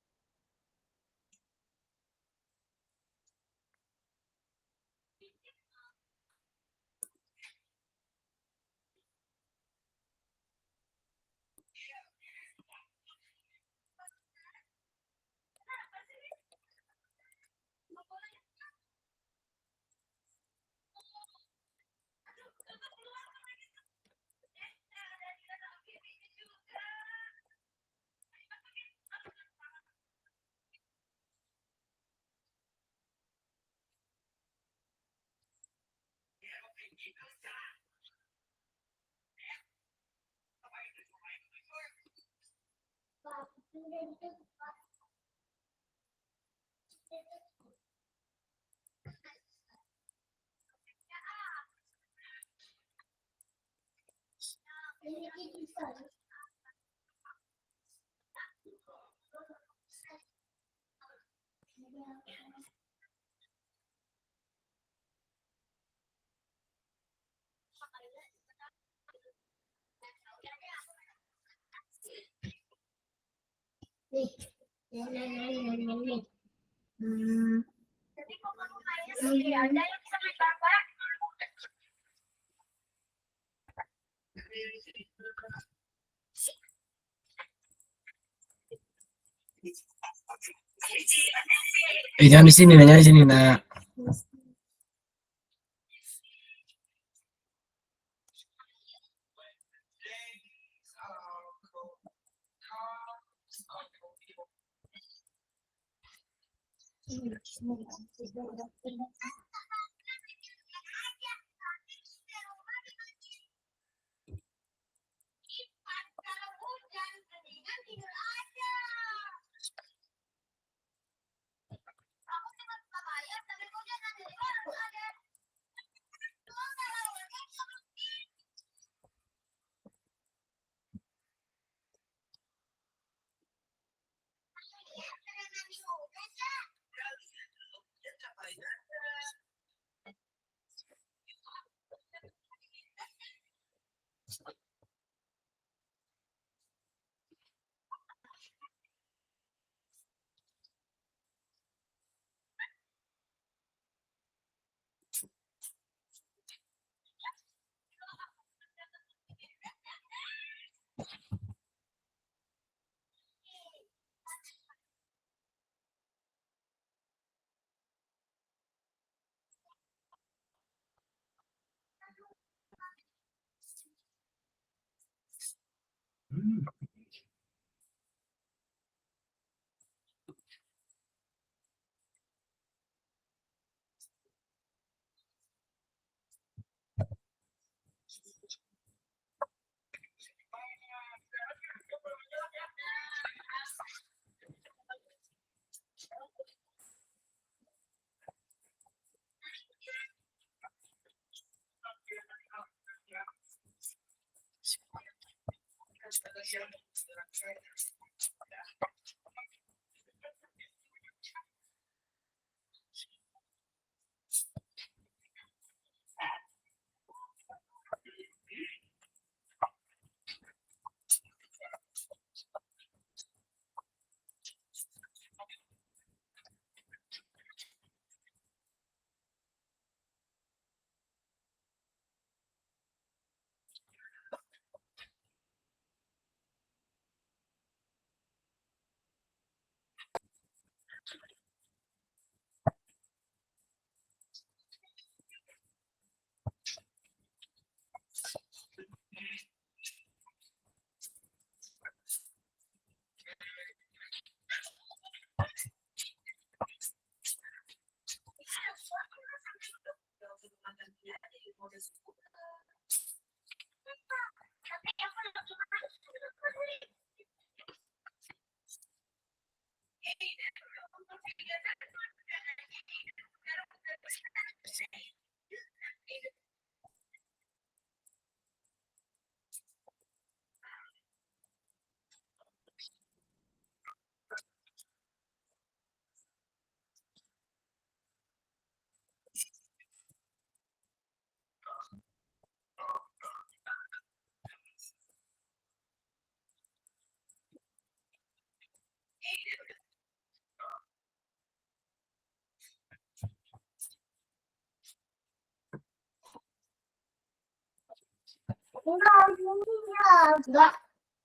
Jangan di sini, jangan di sini, nak.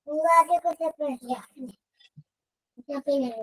Enggak ada KTP ya. KTP-nya.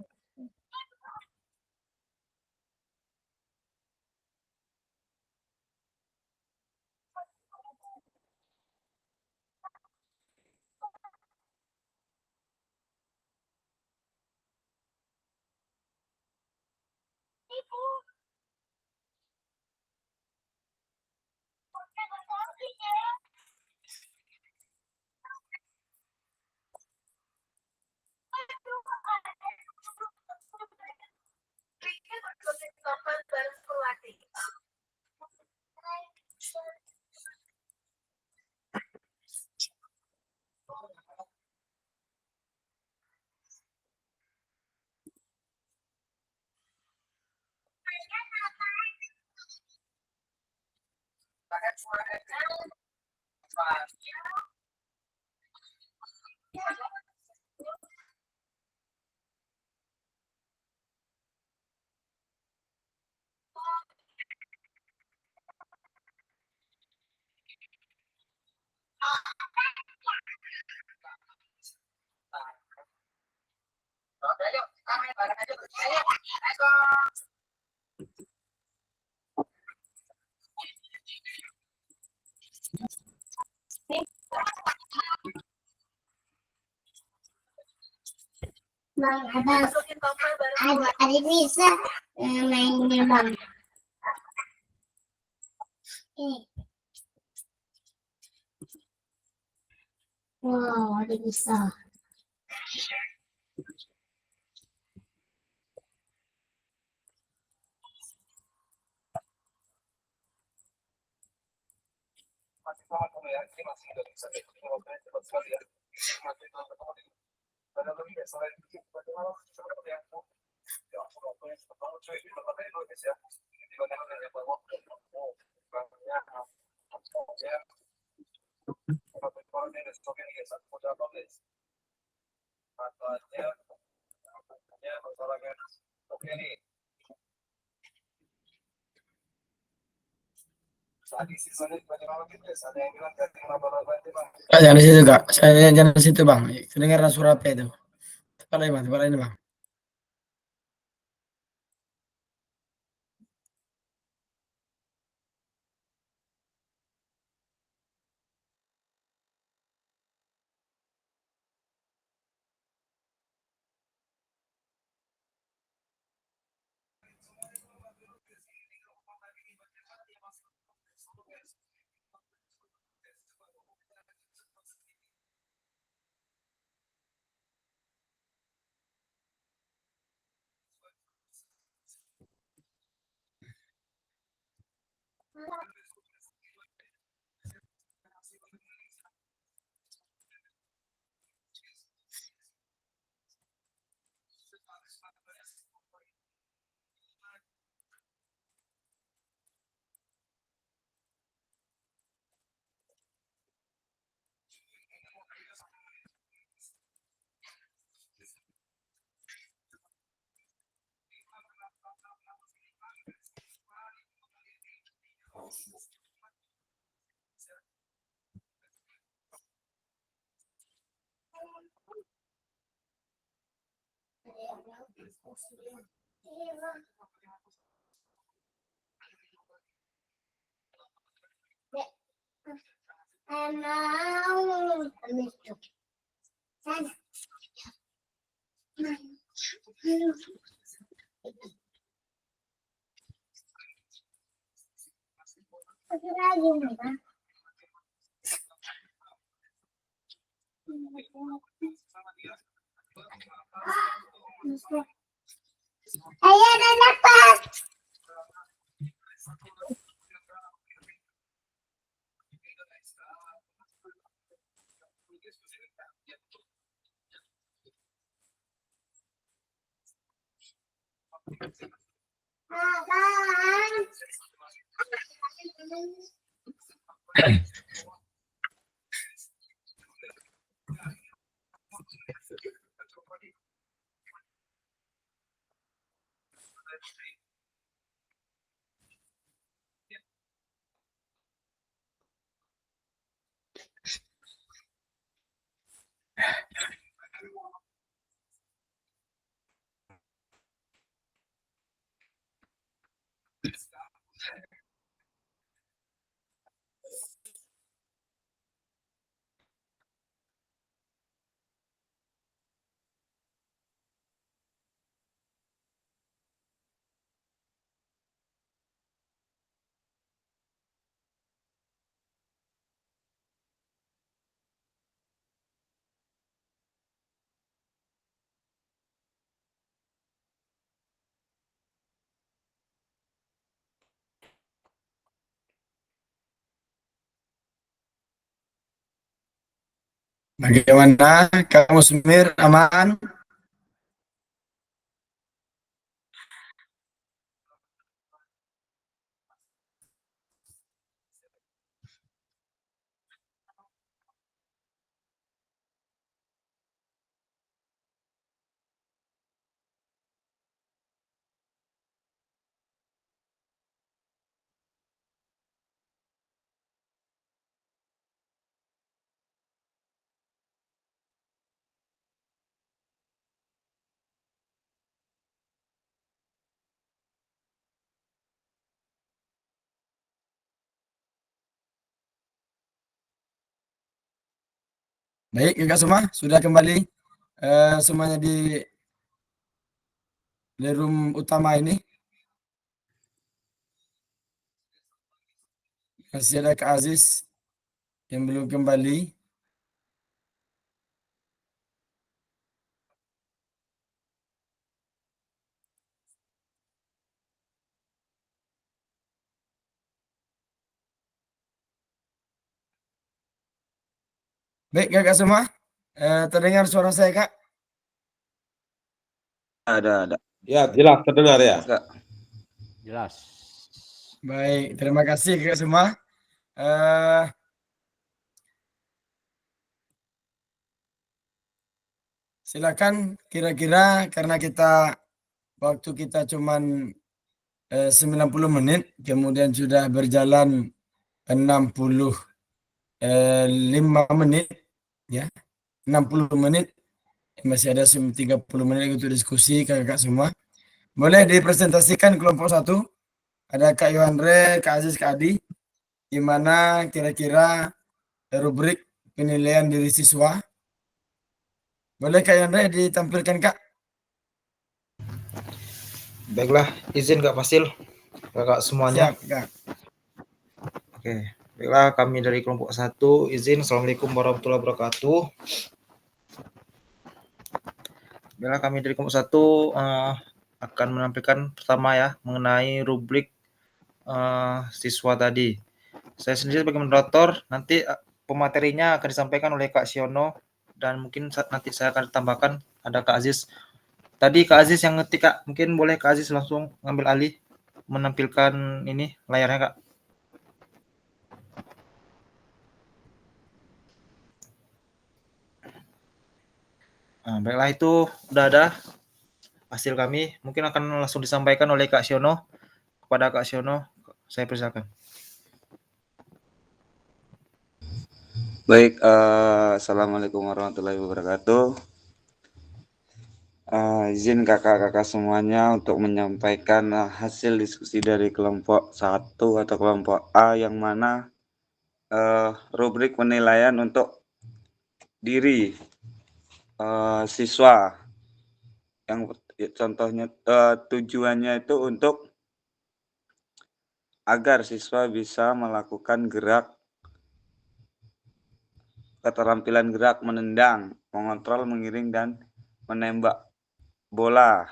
Bang, ada bisa mainnya bang. Ini. Wow, ada bisa. Jangan di situ kak, saya jangan di situ bang. Kedengaran suara apa itu? Tempat lain bang. Saya udah dapat. Bagaimana Kak Musmir, aman? Baik, Kakak semua sudah kembali semuanya di room utama ini. Masih ada Kak Aziz yang belum kembali. Baik, Kakak semua, terdengar suara saya, Kak? Ada. Ya, jelas terdengar ya. Kak. Jelas. Baik, terima kasih Kakak semua. Eh, Silakan kira-kira karena waktu kita cuman 90 menit, kemudian sudah berjalan 65 menit, ya, 60 menit, masih ada 30 menit untuk diskusi kakak semua. Boleh dipresentasikan kelompok 1, ada Kak Yohandre, Kak Aziz, Kak Adi, gimana kira-kira rubrik penilaian diri siswa. Boleh Kak Yohandre ditampilkan, Kak? Baiklah, izin Kak Fasil, kakak semuanya. Siap, Kak. Oke, baiklah kami dari kelompok 1 izin. Assalamualaikum warahmatullahi wabarakatuh. Baiklah kami dari kelompok 1 akan menampilkan pertama ya mengenai rubrik siswa tadi. Saya sendiri sebagai moderator, nanti pematerinya akan disampaikan oleh Kak Siono dan mungkin nanti saya akan tambahkan ada Kak Aziz. Tadi Kak Aziz yang ngetik, Kak. Mungkin boleh Kak Aziz langsung ngambil alih menampilkan ini layarnya, Kak. Nah, baiklah itu udah ada hasil kami. Mungkin akan langsung disampaikan oleh Kak Siono. Kepada Kak Siono, saya persilakan. Baik, assalamualaikum warahmatullahi wabarakatuh. Izin kakak-kakak semuanya untuk menyampaikan hasil diskusi dari kelompok 1 atau kelompok A yang mana rubrik penilaian untuk diri siswa yang contohnya tujuannya itu untuk agar siswa bisa melakukan keterampilan gerak menendang, mengontrol, mengiring, dan menembak bola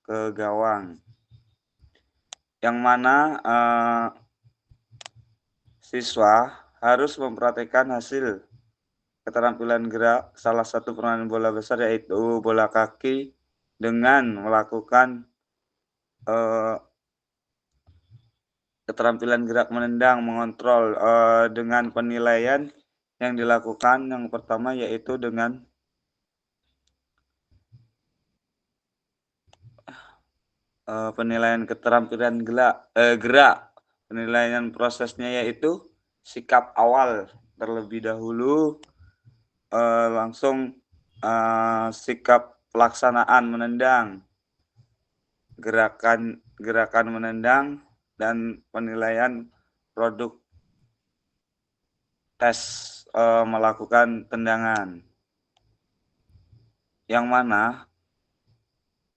ke gawang. Yang mana siswa harus memperhatikan hasil keterampilan gerak salah satu permainan bola besar yaitu bola kaki dengan melakukan keterampilan gerak menendang, mengontrol dengan penilaian yang dilakukan yang pertama yaitu dengan penilaian keterampilan gerak. Penilaian prosesnya yaitu sikap awal terlebih dahulu, langsung sikap pelaksanaan menendang, gerakan menendang, dan penilaian produk tes melakukan tendangan. Yang mana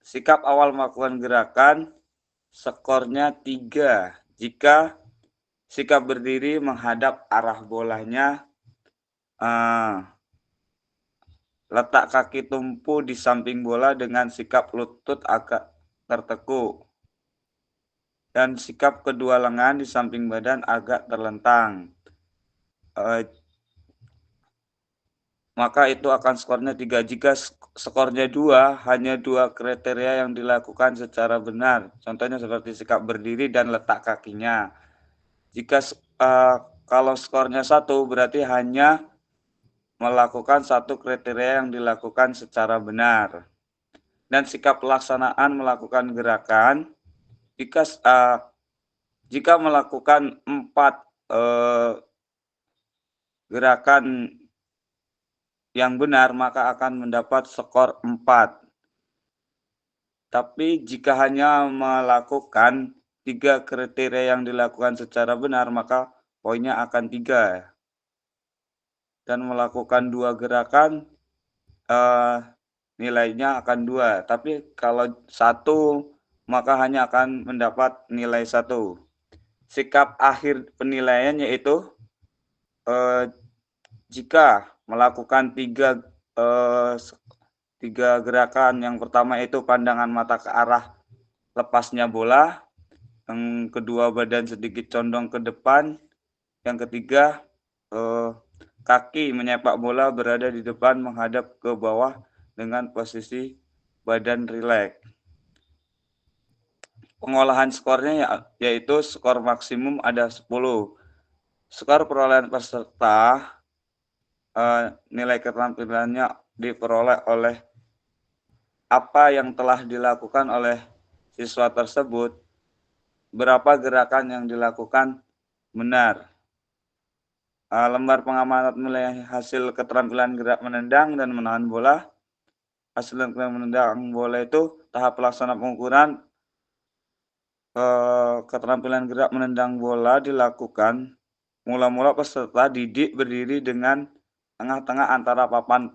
sikap awal melakukan gerakan skornya 3 jika sikap berdiri menghadap arah bolanya, letak kaki tumpu di samping bola dengan sikap lutut agak tertekuk, dan sikap kedua lengan di samping badan agak terlentang. maka itu akan skornya 3. Jika skornya 2, hanya 2 kriteria yang dilakukan secara benar. Contohnya seperti sikap berdiri dan letak kakinya. Jika kalau skornya 1, berarti hanya melakukan 1 kriteria yang dilakukan secara benar. Dan sikap pelaksanaan melakukan gerakan, jika melakukan 4 gerakan yang benar, maka akan mendapat skor 4. Tapi jika hanya melakukan 3 kriteria yang dilakukan secara benar, maka poinnya akan 3. Dan melakukan 2 gerakan, nilainya akan 2. Tapi kalau 1, maka hanya akan mendapat nilai 1. Sikap akhir penilaian yaitu jika melakukan 3 gerakan. Yang pertama itu pandangan mata ke arah lepasnya bola, yang kedua badan sedikit condong ke depan, yang ketiga kaki menyepak bola berada di depan menghadap ke bawah dengan posisi badan rileks. Pengolahan skornya yaitu skor maksimum ada 10. Skor perolehan peserta, nilai keterampilannya diperoleh oleh apa yang telah dilakukan oleh siswa tersebut, berapa gerakan yang dilakukan benar. Lembar pengamatan nilai hasil keterampilan gerak menendang dan menahan bola. Hasil menendang bola itu tahap pelaksana pengukuran keterampilan gerak menendang bola dilakukan. Mula-mula peserta didik berdiri dengan tengah-tengah antara papan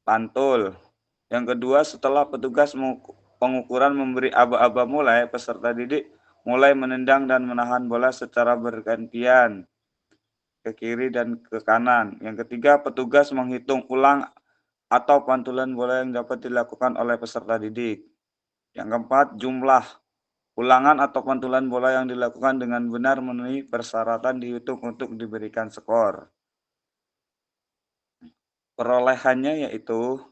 pantul. Yang kedua, setelah petugas pengukuran memberi aba-aba mulai, peserta didik mulai menendang dan menahan bola secara bergantian ke kiri dan ke kanan. Yang ketiga, petugas menghitung ulang atau pantulan bola yang dapat dilakukan oleh peserta didik. Yang keempat, jumlah ulangan atau pantulan bola yang dilakukan dengan benar memenuhi persyaratan dihitung untuk diberikan skor. Perolehannya yaitu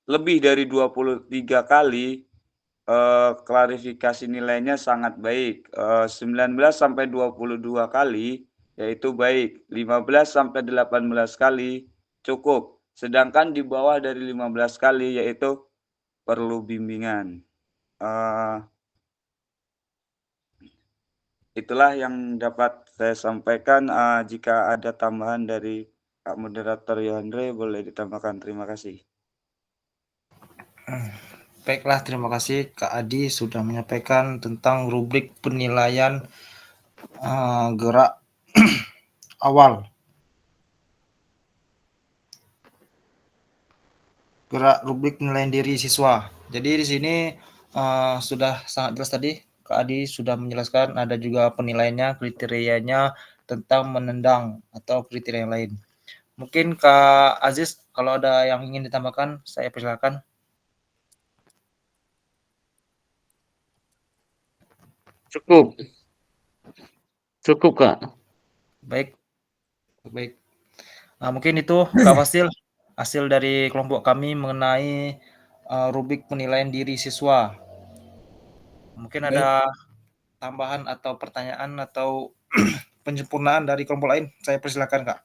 lebih dari 23 kali, klarifikasi nilainya sangat baik. 19 sampai 22 kali yaitu baik, 15 sampai 18 kali cukup. Sedangkan di bawah dari 15 kali yaitu perlu bimbingan. Itulah yang dapat saya sampaikan. Jika ada tambahan dari Kak Moderator Yohandre, boleh ditambahkan. Terima kasih. Baiklah, terima kasih Kak Adi sudah menyampaikan tentang rubrik penilaian gerak awal. Gerak rubrik penilaian diri siswa. Jadi di sini sudah sangat jelas tadi Kak Adi sudah menjelaskan ada juga penilaiannya, kriterianya tentang menendang atau kriteria yang lain. Mungkin Kak Aziz kalau ada yang ingin ditambahkan saya persilakan. Cukup. Cukup, Kak. Baik. Mungkin itu Kak Fasil hasil dari kelompok kami mengenai rubrik penilaian diri siswa. Mungkin ada tambahan atau pertanyaan atau penyempurnaan dari kelompok lain. Saya persilakan Kak.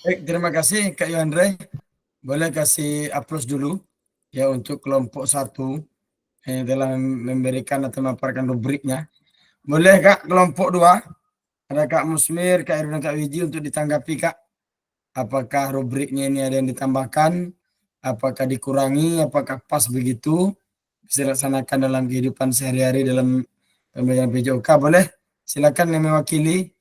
Baik, terima kasih Kak Yohandre. Boleh kasih aplaus dulu ya untuk kelompok 1 yang telah memberikan atau memaparkan rubriknya. Boleh Kak kelompok 2, ada Kak Musmir, Kak Irwan, Kak Wiji untuk ditanggapi Kak. Apakah rubriknya ini ada yang ditambahkan, apakah dikurangi, apakah pas begitu, bisa dilaksanakan dalam kehidupan sehari-hari dalam pembelajaran PJOK. Boleh, silakan yang mewakili.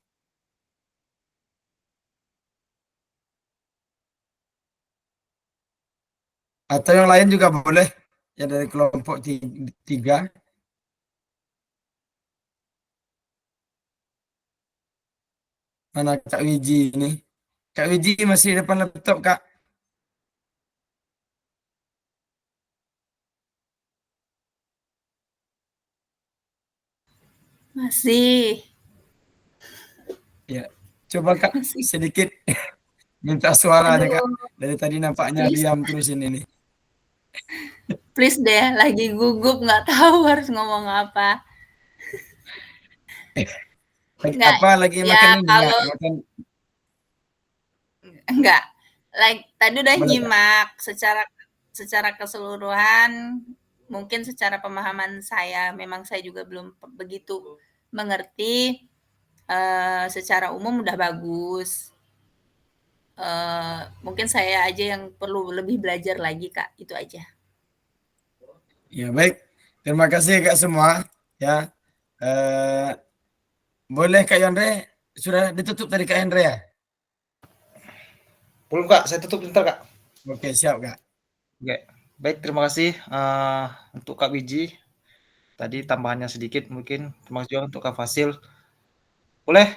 Atau yang lain juga boleh, ya dari kelompok 3. Mana Kak Wiji ini? Kak Wiji masih di depan laptop, Kak. Masih. Coba Kak Masih. sedikit minta suaranya Kak. Aduh, Dari tadi nampaknya please, diam terus ini nih. please deh, lagi gugup nggak tahu harus ngomong apa. Nggak, Apa lagi ya makan ini Kak? kalau Makan enggak, like tadi udah boleh Kak? nyimak secara keseluruhan, mungkin secara pemahaman saya, memang saya juga belum begitu mengerti. Secara umum udah bagus. Mungkin saya aja yang perlu lebih belajar lagi Kak, itu aja. Ya baik, terima kasih Kak semua. Ya, boleh Kak Yandre, sudah ditutup tadi Kak Yandre ya? Belum Kak, saya tutup bentar Kak. Oke siap Kak. Oke. Baik, terima kasih untuk Kak Wiji. Tadi tambahannya sedikit mungkin. Terima kasih juga untuk Kak Fasil. Boleh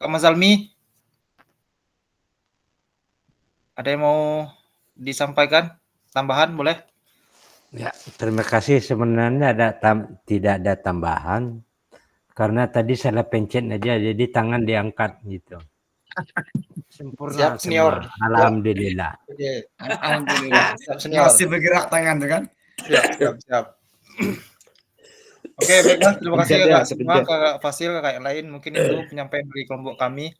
Kak Mazalmi? Ada yang mau disampaikan? Tambahan boleh? Ya, terima kasih. Sebenarnya tidak ada tambahan karena tadi salah pencet aja, jadi tangan diangkat gitu. Sempurna Siap senior. semua. Alhamdulillah. Oke. Alhamdulillah. Siap senior. Masih bergerak tangan tuh kan? Siap. Oke, baiklah. Terima kasih Pencet ya, Kak semua, pencet. Kak Fasil, Kak yang lain. Mungkin itu penyampaian dari kelompok kami.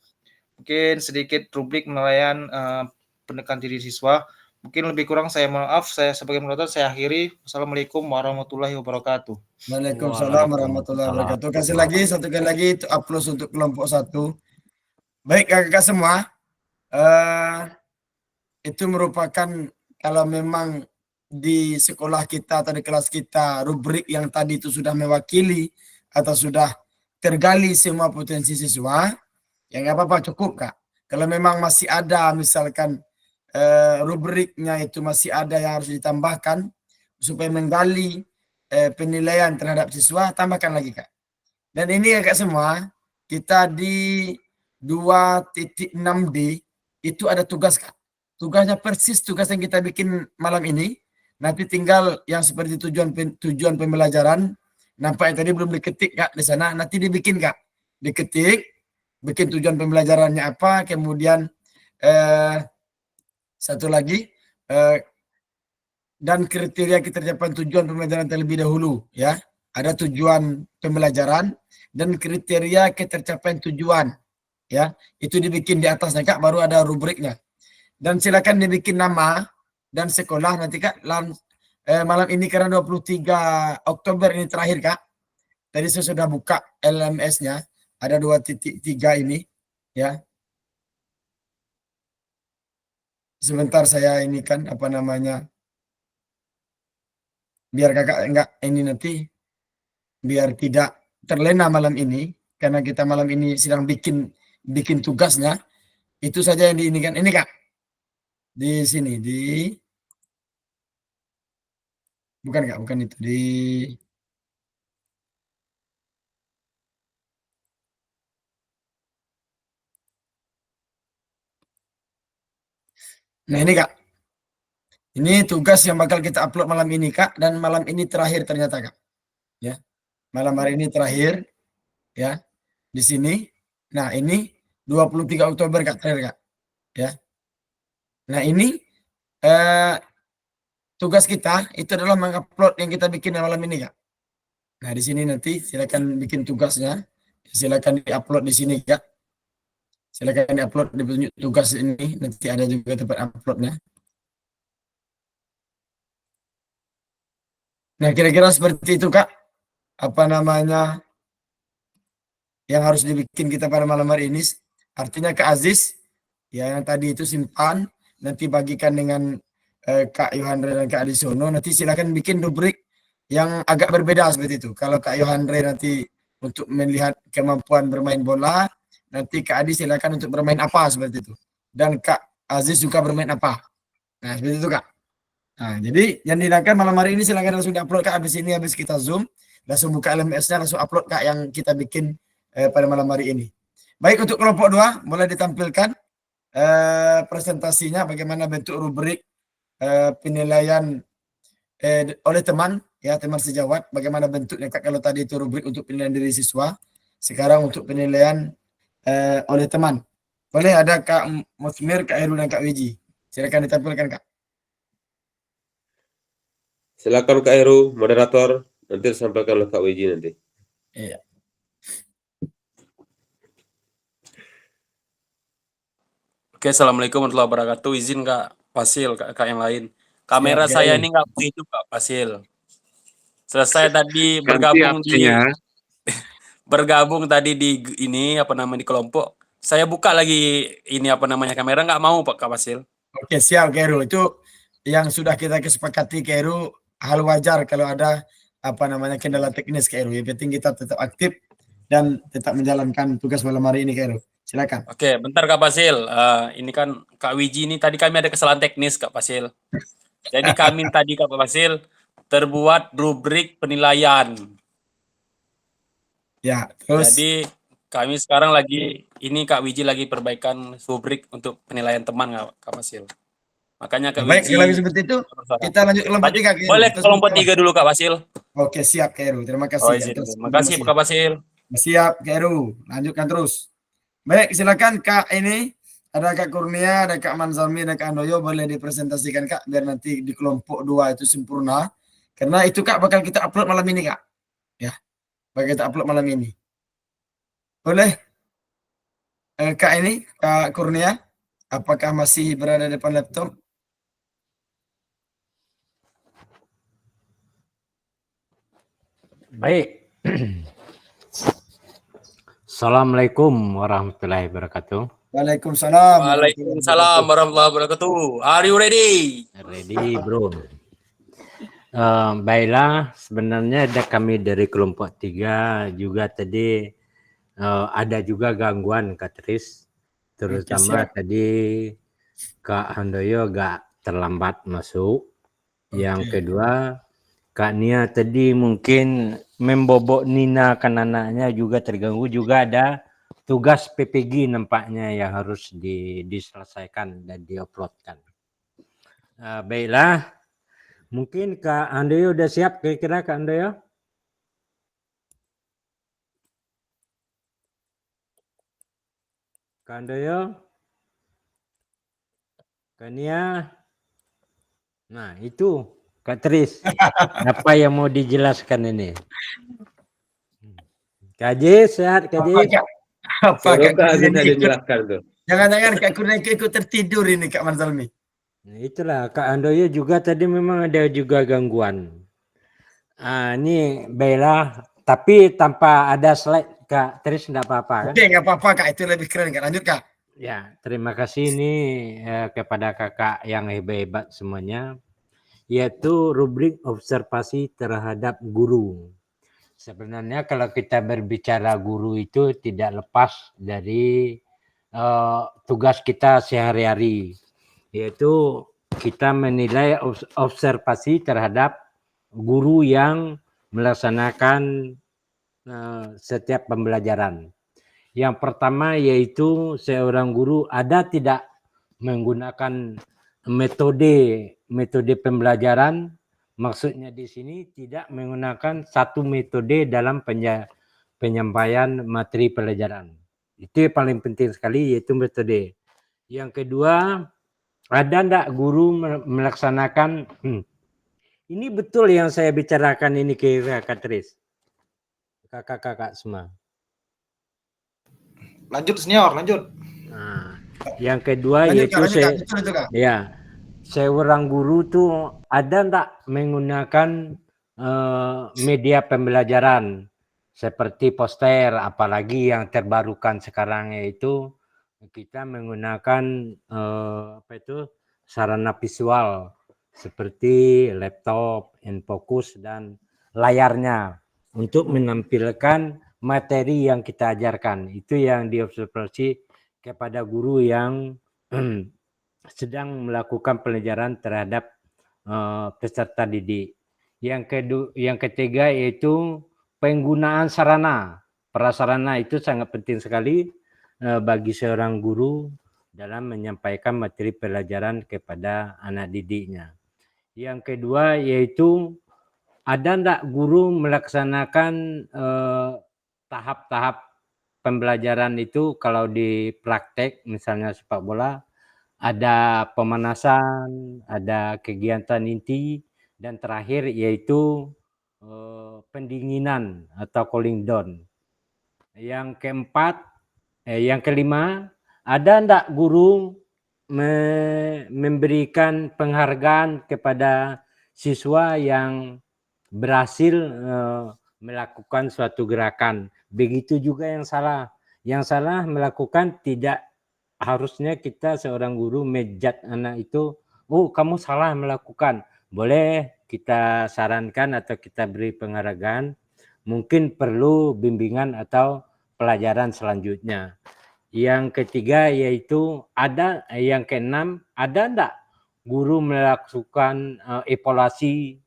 Mungkin sedikit rubrik penilaian pendekan diri siswa. Mungkin lebih kurang saya maaf, saya sebagai moderator saya akhiri. Wassalamualaikum warahmatullahi wabarakatuh. Waalaikumsalam warahmatullahi wabarakatuh. Kasih lagi satu kali lagi itu aplaus untuk kelompok 1. Baik kakak semua, itu merupakan kalau memang di sekolah kita atau di kelas kita rubrik yang tadi itu sudah mewakili atau sudah tergali semua potensi siswa, ya nggak apa-apa cukup Kak. Kalau memang masih ada misalkan rubriknya itu masih ada yang harus ditambahkan supaya menggali penilaian terhadap siswa, tambahkan lagi Kak. Dan ini ya Kak semua, kita di 2.6D itu ada tugas Kak. Tugasnya persis tugas yang kita bikin malam ini. Nanti tinggal yang seperti tujuan pembelajaran. Nampaknya tadi belum diketik Kak di sana. Nanti dibikin Kak. Diketik, bikin tujuan pembelajarannya apa, kemudian satu lagi dan kriteria ketercapaian tujuan pembelajaran terlebih dahulu ya. Ada tujuan pembelajaran dan kriteria ketercapaian tujuan ya. Itu dibikin di atasnya Kak, baru ada rubriknya. Dan silakan dibikin nama dan sekolah nanti Kak. Malam ini karena 23 Oktober ini terakhir Kak. Tadi saya sudah buka LMS-nya, ada 2.3 ini ya. Sebentar saya ini kan apa namanya, biar kakak enggak ini nanti biar tidak terlena malam ini karena kita malam ini sedang bikin tugasnya. Itu saja yang diinikan ini Kak. Di sini bukan Kak, bukan itu nah ini Kak. Ini tugas yang bakal kita upload malam ini Kak, dan malam ini terakhir ternyata Kak. Ya. Malam hari ini terakhir ya. Di sini. Nah, ini 23 Oktober Kak terakhir Kak. Ya. Nah, ini tugas kita itu adalah mengupload yang kita bikin malam ini Kak. Nah, di sini nanti silakan bikin tugasnya. Silakan diupload di sini Kak. Silakan diupload di petunjuk tugas ini, nanti ada juga tempat uploadnya. Nah, kira-kira seperti itu Kak. Apa namanya yang harus dibikin kita pada malam hari ini. Artinya Kak Aziz, ya yang tadi itu simpan, nanti bagikan dengan Kak Yohandre dan Kak Adisono. Nanti silakan bikin rubrik yang agak berbeda seperti itu. Kalau Kak Yohandre nanti untuk melihat kemampuan bermain bola, nanti Kak Adi silakan untuk bermain apa seperti itu. Dan Kak Aziz juga bermain apa. Nah, seperti itu Kak. Nah, jadi yang dilakukan malam hari ini silakan langsung diupload Kak. Habis kita Zoom, langsung buka LMS-nya, langsung upload Kak yang kita bikin pada malam hari ini. Baik, untuk kelompok 2 boleh ditampilkan presentasinya bagaimana bentuk rubrik penilaian oleh teman ya, teman sejawat, bagaimana bentuknya Kak. Kalau tadi itu rubrik untuk penilaian diri siswa, sekarang untuk penilaian oleh teman Boleh, ada Kak Musmir, Kak Heru, dan Kak Wiji. Silakan ditampilkan, Kak. Silakan Kak Heru, moderator. Nanti disampaikan oleh Kak Wiji nanti. Iya. Oke, assalamualaikum warahmatullahi wabarakatuh. Izin Kak Fasil, Kak yang lain. Kamera Siap, saya Kak. ini nggak hidup Kak Fasil. Selesai tadi Ganti HP-nya. bergabung tadi di ini apa namanya di kelompok. Saya buka lagi ini apa namanya kamera nggak mau Pak Kak Fasil. Oke, siap, Kak Heru. Itu yang sudah kita kesepakati, Kak Heru. Hal wajar kalau ada apa namanya kendala teknis, Kak Heru. Yang penting kita tetap aktif dan tetap menjalankan tugas malam hari ini, Kak Heru. Silakan. Oke, bentar Kak Fasil. Ini kan Kak Wiji ini tadi kami ada kesalahan teknis Kak Fasil. Jadi kami tadi Kak Fasil terbuat rubrik penilaian. Ya, terus. Jadi kami sekarang lagi ini Kak Wiji lagi perbaikan rubrik untuk penilaian teman Kak Fasil. Makanya Kak Baik, Wiji. kalau seperti itu kita lanjut ke kelompok 3, Kak Heru. Boleh Terus kelompok kita- 3 dulu Kak Fasil. Oke, siap, Kak Heru. Terima kasih. Oh, izin. Terima kasih Kak Fasil. Siap, Kak Heru. Lanjutkan terus. Baik, silakan Kak ini. Ada Kak Kurnia, ada Kak Manzalmi, ada Kak Andoyo. Boleh dipresentasikan, Kak, biar nanti di kelompok 2 itu sempurna. Karena itu, Kak, bakal kita upload malam ini, Kak. Ya, bakal kita upload malam ini. Boleh? Kak ini, Kak Kurnia, apakah masih berada di depan laptop? Baik. Assalamualaikum warahmatullahi wabarakatuh. Waalaikumsalam. Waalaikumsalam warahmatullahi wabarakatuh. Are you ready? Ready, bro. Baiklah, sebenarnya ada kami dari kelompok 3 juga tadi ada juga gangguan Kak Tris, terutama tadi Kak Handoyo agak terlambat masuk. Yang kedua, Kak Nia tadi mungkin membobok Nina kan anaknya juga terganggu, juga ada tugas PPG nampaknya yang harus diselesaikan dan diuploadkan. Baiklah, mungkin Kak Handoyo udah siap kira-kira Kak Handoyo? Kak Handoyo? Kak Nia? Nah itu Kak Tris, apa yang mau dijelaskan ini? Kak J, sehat Kak J? Apa Kak Kurnia Tadi ikut? jelaskan tuh. Jangan-jangan Kak Kurnia ikut tertidur ini, Kak Manzalmi. Nah, itulah Kak Handoyo juga tadi memang ada juga gangguan. Ini baiklah, tapi tanpa ada slide Kak Tris enggak apa-apa kan? Oke, nggak apa-apa Kak, itu lebih keren Kak. Lanjut Kak. Ya, terima kasih ini kepada kakak yang hebat-hebat semuanya, yaitu rubrik observasi terhadap guru. Sebenarnya kalau kita berbicara guru itu tidak lepas dari tugas kita sehari-hari, yaitu kita menilai observasi terhadap guru yang melaksanakan setiap pembelajaran. Yang pertama yaitu seorang guru ada tidak menggunakan metode pembelajaran. Maksudnya di sini tidak menggunakan satu metode dalam penyampaian materi pelajaran. Itu yang paling penting sekali, yaitu metode. Yang kedua, ada enggak guru melaksanakan ini betul yang saya bicarakan ini Kak Tris, kakak-kakak semua. Lanjut senior, lanjut. Nah, yang kedua Lanjut, yaitu seorang guru tuh ada enggak menggunakan media pembelajaran seperti poster, apalagi yang terbarukan sekarang yaitu kita menggunakan sarana visual seperti laptop, infocus dan layarnya untuk menampilkan materi yang kita ajarkan. Itu yang diobservasi kepada guru yang sedang melakukan pelajaran terhadap peserta didik. Yang ketiga yaitu penggunaan sarana. Prasarana itu sangat penting sekali bagi seorang guru dalam menyampaikan materi pelajaran kepada anak didiknya. Yang kedua yaitu ada enggak guru melaksanakan tahap-tahap pembelajaran itu kalau di praktek misalnya sepak bola ada pemanasan, ada kegiatan inti, dan terakhir yaitu pendinginan atau cooling down. Yang keempat, yang kelima, ada enggak guru memberikan penghargaan kepada siswa yang berhasil melakukan suatu gerakan? Begitu juga yang salah. Yang salah melakukan tidak harusnya kita seorang guru mejat anak itu, oh kamu salah melakukan. Boleh kita sarankan atau kita beri penghargaan, mungkin perlu bimbingan atau pelajaran selanjutnya. Yang ketiga yaitu yang keenam, ada enggak guru melakukan evaluasi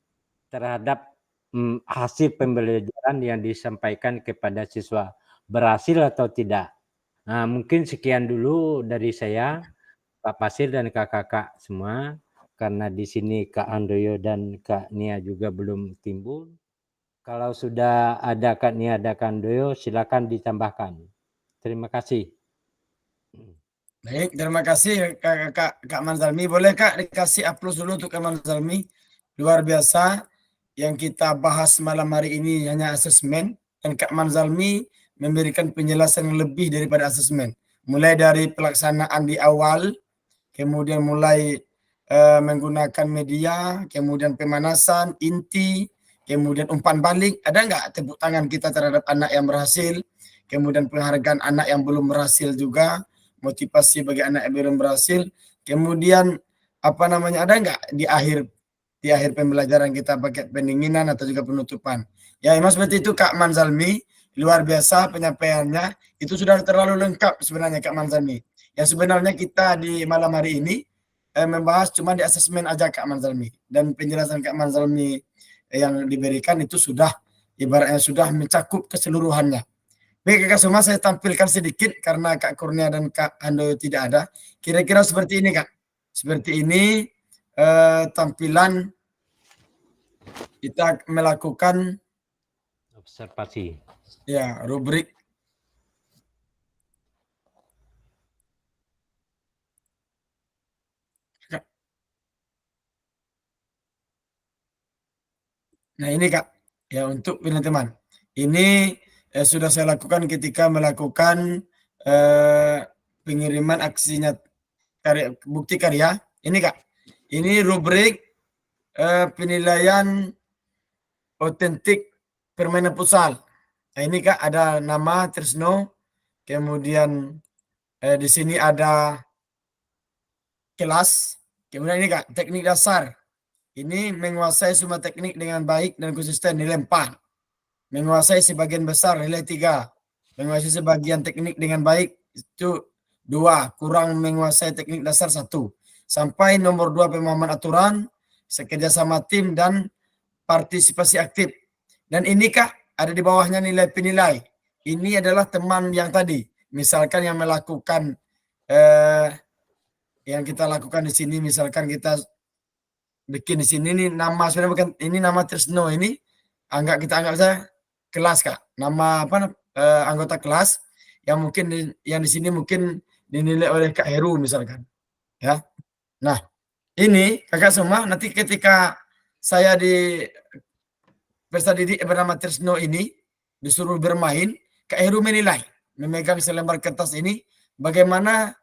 terhadap hasil pembelajaran yang disampaikan kepada siswa, berhasil atau tidak. Nah, mungkin sekian dulu dari saya, Pak Pasir dan kakak-kakak semua, karena di sini Kak Handoyo dan Kak Nia juga belum timbul. Kalau sudah ada Kak Nia dan Kak Handoyo, silakan ditambahkan. Terima kasih. Baik, terima kasih Kak Manzalmi. Boleh Kak dikasih aplaus dulu untuk Kak Manzalmi. Luar biasa. Yang kita bahas malam hari ini hanya asesmen, dan Kak Manzalmi memberikan penjelasan yang lebih daripada asesmen. Mulai dari pelaksanaan di awal, kemudian mulai menggunakan media, kemudian pemanasan, inti, kemudian umpan balik. Ada nggak tepuk tangan kita terhadap anak yang berhasil, kemudian penghargaan anak yang belum berhasil juga, motivasi bagi anak yang belum berhasil, kemudian ada nggak di akhir pembelajaran kita pakai pendinginan atau juga penutupan. Ya memang seperti itu Kak Manzalmi, luar biasa penyampaiannya, itu sudah terlalu lengkap sebenarnya Kak Manzalmi. Yang sebenarnya kita di malam hari ini membahas cuma di asesmen aja Kak Manzalmi, dan penjelasan Kak Manzalmi yang diberikan itu sudah ibaratnya sudah mencakup keseluruhannya. Baik Kakak semua, saya tampilkan sedikit karena Kak Kurnia dan Kak Handoyo tidak ada. Kira-kira seperti ini Kak. Seperti ini tampilan kita melakukan observasi. Ya, rubrik. Nah ini Kak, ya untuk teman-teman. Ini sudah saya lakukan ketika melakukan pengiriman aksinya bukti karya. Ini Kak, ini rubrik penilaian otentik permainan futsal. Nah ini Kak ada nama Trisno, kemudian di sini ada kelas, kemudian ini Kak teknik dasar. Ini menguasai semua teknik dengan baik dan konsisten, nilai 4. Menguasai sebagian besar, nilai 3. Menguasai sebagian teknik dengan baik, itu 2. Kurang menguasai teknik dasar, 1. Sampai nomor 2 pemahaman aturan, kerjasama tim, dan partisipasi aktif. Dan ini Kak, ada di bawahnya nilai penilai. Ini adalah teman yang tadi. Misalkan yang melakukan, yang kita lakukan di sini, misalkan kita bikin di sini ini nama sebenarnya bukan ini nama Trisno, ini kita anggap saja kelas Kak, nama anggota kelas yang mungkin yang di sini mungkin dinilai oleh Kak Heru misalkan ya. Nah ini kakak semua nanti ketika saya di peserta didik bernama Trisno ini disuruh bermain, Kak Heru menilai, memegang selembar kertas ini bagaimana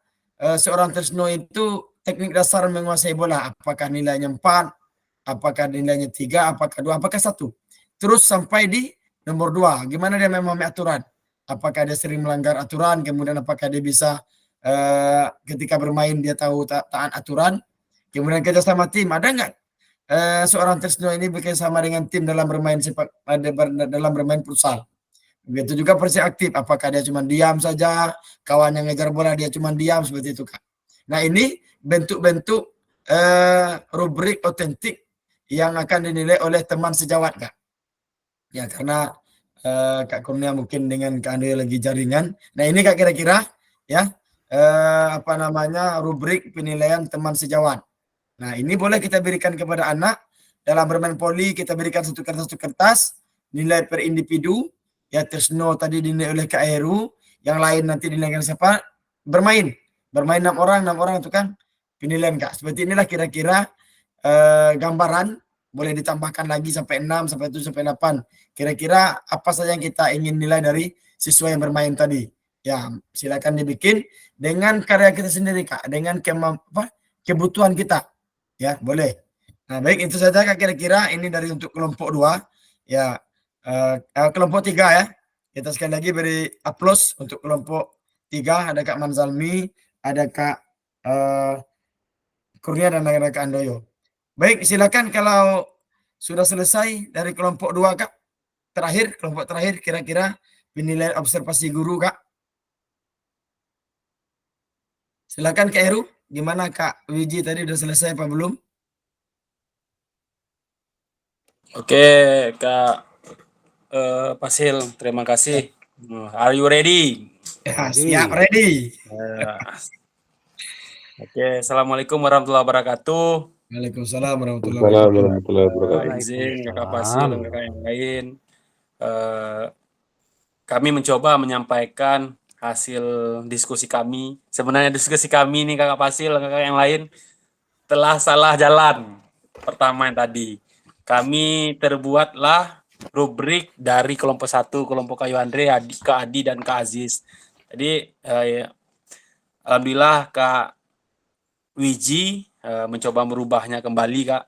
seorang Trisno itu teknik dasar menguasai bola, apakah nilainya 4, apakah nilainya 3, apakah 2, apakah 1. Terus sampai di nomor 2, gimana dia memahami aturan, apakah dia sering melanggar aturan, kemudian apakah dia bisa ketika bermain dia tahu taat aturan, kemudian kerjasama tim, ada nggak seorang Trisno ini bekerjasama dengan tim dalam bermain futsal. Begitu juga persib aktif, apakah dia cuma diam saja, kawan yang ngejar bola dia cuma diam, seperti itu Kak. Nah ini bentuk-bentuk rubrik otentik yang akan dinilai oleh teman sejawat Kak. Ya karena Kak Kurnia mungkin dengan Kak Handoyo lagi jaringan. Nah ini Kak kira-kira ya rubrik penilaian teman sejawat. Nah ini boleh kita berikan kepada anak dalam bermain poli, kita berikan satu kertas nilai per individu. Ya Trisno tadi dinilai oleh Kak Heru, yang lain nanti dinilaikan siapa? Bermain 6 orang itu kan penilaian Kak. Seperti inilah kira-kira gambaran, boleh ditambahkan lagi sampai 6, sampai 7, sampai 8. Kira-kira apa saja yang kita ingin nilai dari siswa yang bermain tadi. Ya, silakan dibikin dengan karya kita sendiri Kak, dengan kebutuhan kita. Ya, boleh. Nah, baik itu saja Kak kira-kira ini dari untuk kelompok 2. Ya, kelompok 3 ya. Kita sekali lagi beri aplaus untuk kelompok 3, ada Kak Manzalmi, ada Kak Kurnia dan ada Kak Andoyo. Baik, silakan kalau sudah selesai dari kelompok 2 Kak. Kelompok terakhir kira-kira penilaian observasi guru Kak. Silakan Kak Heru, gimana Kak Wiji tadi udah selesai apa belum? Oke, Kak Pasil, terima kasih. Are you ready? Ya, siap, ready. Oke, Assalamualaikum warahmatullahi wabarakatuh. Waalaikumsalam warahmatullahi Assalamualaikum wabarakatuh. warahmatullahi wabarakatuh. Izin Kakak Pasil dan kakak yang lain. Kami mencoba menyampaikan hasil diskusi kami. Sebenarnya diskusi kami nih Kakak Pasil dan kakak yang lain telah salah jalan. Pertama yang tadi, kami terbuatlah rubrik dari kelompok 1, kelompok Kayu Andre, Kak Adi dan Kak Aziz. Jadi alhamdulillah Kak Wiji mencoba merubahnya kembali Kak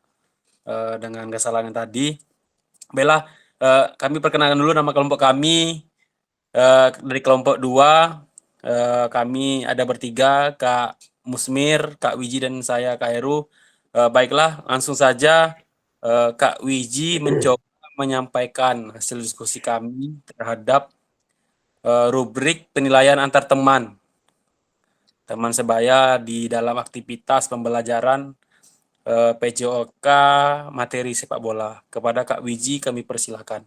dengan kesalahan yang tadi. Baiklah, kami perkenalkan dulu nama kelompok kami. Dari kelompok 2 kami ada bertiga, Kak Musmir, Kak Wiji dan saya Kak Heru. Baiklah, langsung saja Kak Wiji mencoba menyampaikan hasil diskusi kami terhadap rubrik penilaian antar teman sebaya di dalam aktivitas pembelajaran PJOK materi sepak bola. Kepada Kak Wiji kami persilakan.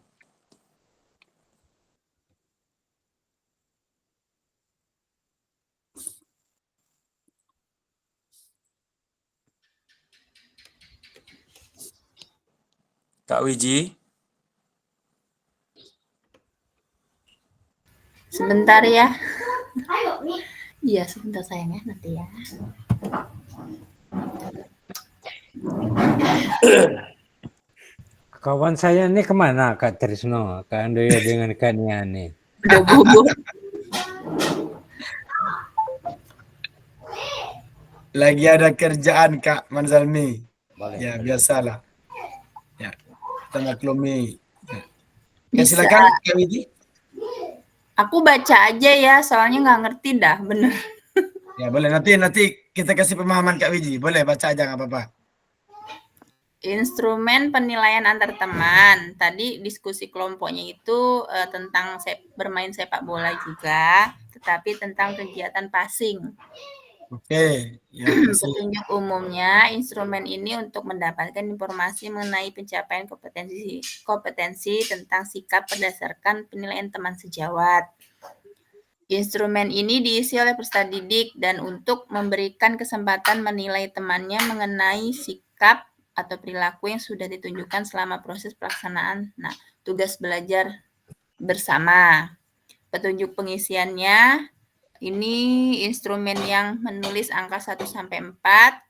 Kak Wiji. Sebentar ya. Iya, sebentar sayang ya, nanti ya. Kawan saya ini kemana Kak Trisno, Kak Andoyo dengan Kak Nia nih? Udah bobo. Lagi ada kerjaan Kak Manzalmi. Boleh. Ya, biasalah. Ya, kita maklumi. Ya, Bisa. silakan Kak Wiji. Aku baca aja ya, soalnya nggak ngerti dah, bener. Ya, boleh nanti kita kasih pemahaman Kak Wiji. Boleh baca aja nggak apa-apa. Instrumen penilaian antar teman. Tadi diskusi kelompoknya itu tentang bermain sepak bola juga, tetapi tentang kegiatan passing. Oke. Ya, Petunjuk umumnya, instrumen ini untuk mendapatkan informasi mengenai pencapaian kompetensi tentang sikap berdasarkan penilaian teman sejawat. Instrumen ini diisi oleh peserta didik dan untuk memberikan kesempatan menilai temannya mengenai sikap atau perilaku yang sudah ditunjukkan selama proses pelaksanaan tugas belajar bersama. Petunjuk pengisiannya, ini instrumen yang menulis angka 1-4,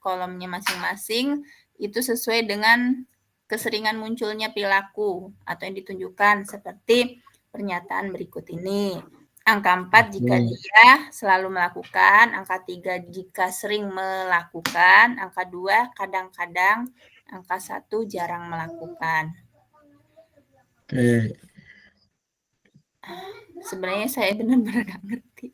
kolomnya masing-masing, itu sesuai dengan keseringan munculnya perilaku atau yang ditunjukkan seperti pernyataan berikut ini. Angka 4 jika dia selalu melakukan, angka 3 jika sering melakukan, angka 2 kadang-kadang, angka 1 jarang melakukan. Oke. Sebenarnya saya benar-benar nggak ngerti.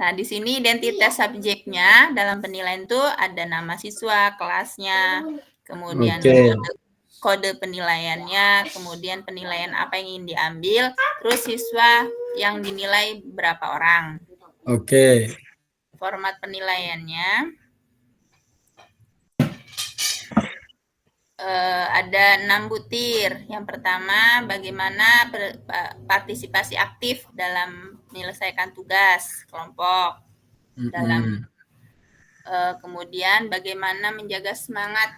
Nah, di sini identitas subjeknya dalam penilaian itu ada nama siswa, kelasnya, kemudian kode penilaiannya, kemudian penilaian apa yang ingin diambil, terus siswa yang dinilai berapa orang. Oke. Format penilaiannya ada 6 butir. Yang pertama, bagaimana partisipasi aktif dalam menyelesaikan tugas kelompok. Kemudian bagaimana menjaga semangat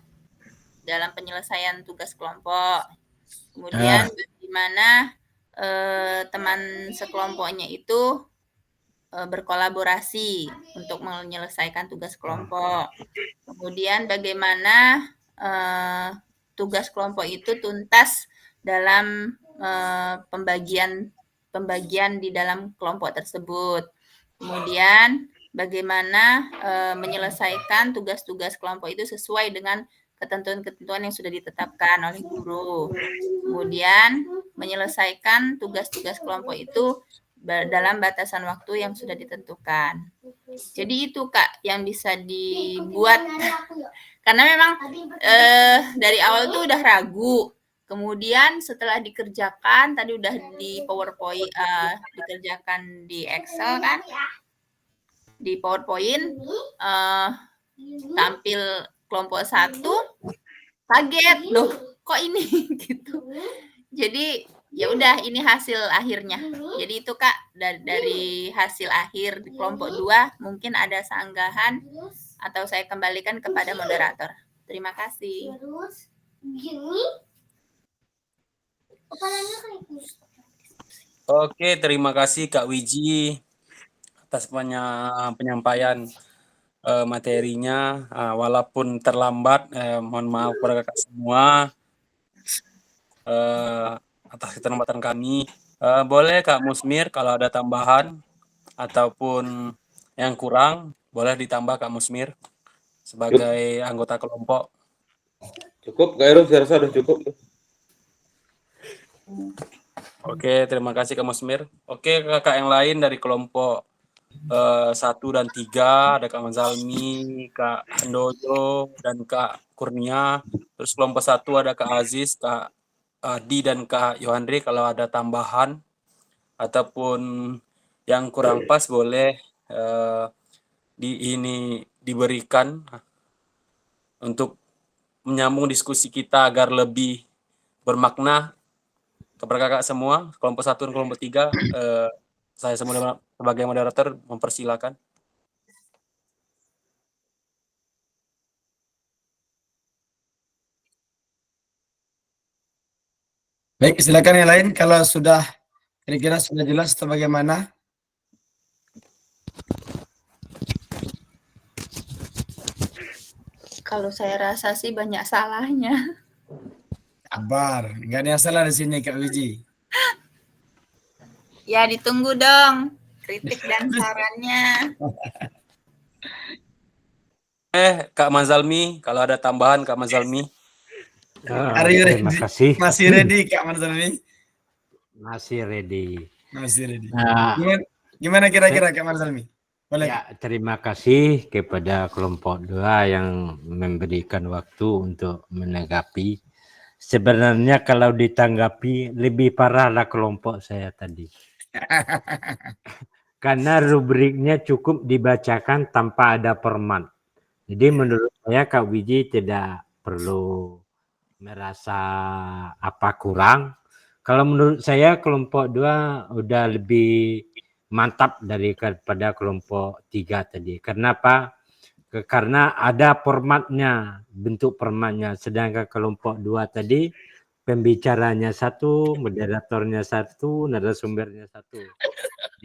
dalam penyelesaian tugas kelompok. Kemudian bagaimana teman sekelompoknya itu berkolaborasi untuk menyelesaikan tugas kelompok. Kemudian bagaimana tugas kelompok itu tuntas dalam pembagian di dalam kelompok tersebut. Kemudian bagaimana menyelesaikan tugas-tugas kelompok itu sesuai dengan ketentuan-ketentuan yang sudah ditetapkan oleh guru. Kemudian menyelesaikan tugas-tugas kelompok itu dalam batasan waktu yang sudah ditentukan. Jadi itu Kak yang bisa dibuat. Karena memang dari awal tuh udah ragu. Kemudian setelah dikerjakan, tadi udah di PowerPoint, dikerjakan di Excel kan, di PowerPoint, tampil kelompok 1, kaget, loh kok ini gitu. Jadi ya udah ini hasil akhirnya. Jadi itu Kak dari hasil akhir di kelompok 2 mungkin ada sanggahan atau saya kembalikan kepada moderator. Terima kasih. Oke, terima kasih Kak Wiji atas penyampaian materinya. Walaupun terlambat, mohon maaf kepada kakak semua atas keterlambatan kami. Boleh Kak Musmir kalau ada tambahan ataupun yang kurang, boleh ditambah Kak Musmir sebagai anggota kelompok. Cukup, Kak Heru, saya rasa sudah cukup. Oke, terima kasih Kak Musmir. Oke, kakak yang lain dari kelompok 1 dan 3, ada Kak Manzalmi, Kak Handoyo, dan Kak Kurnia. Terus kelompok 1 ada Kak Aziz, Kak Adi, dan Kak Yohandri. Kalau ada tambahan ataupun yang kurang pas boleh diberikan untuk menyambung diskusi kita agar lebih bermakna. Kepada kakak semua, kelompok 1 dan kelompok 3, saya sebagai moderator mempersilakan. Baik, silakan yang lain kalau sudah kira-kira sudah jelas atau bagaimana. Kalau saya rasa sih banyak salahnya. Sabar, nggak ada yang salah di sini Kak Wiji. Ya ditunggu dong kritik dan sarannya. Kak Manzalmi, kalau ada tambahan Kak Manzalmi. Terima kasih. Masih ready Kak Manzalmi? Masih ready. Masih ready. Gimana kira-kira Kak Manzalmi? Boleh. Ya, terima kasih kepada kelompok 2 yang memberikan waktu untuk menanggapi. Sebenarnya kalau ditanggapi lebih parahlah kelompok saya tadi. Karena rubriknya cukup dibacakan tanpa ada format. Jadi menurut saya Kak Wiji tidak perlu merasa apa kurang. Kalau menurut saya kelompok 2 udah lebih mantap daripada kelompok 3 tadi. Kenapa? Karena ada formatnya, bentuk formatnya. Sedangkan kelompok 2 tadi pembicaranya 1, moderatornya 1, narasumbernya 1.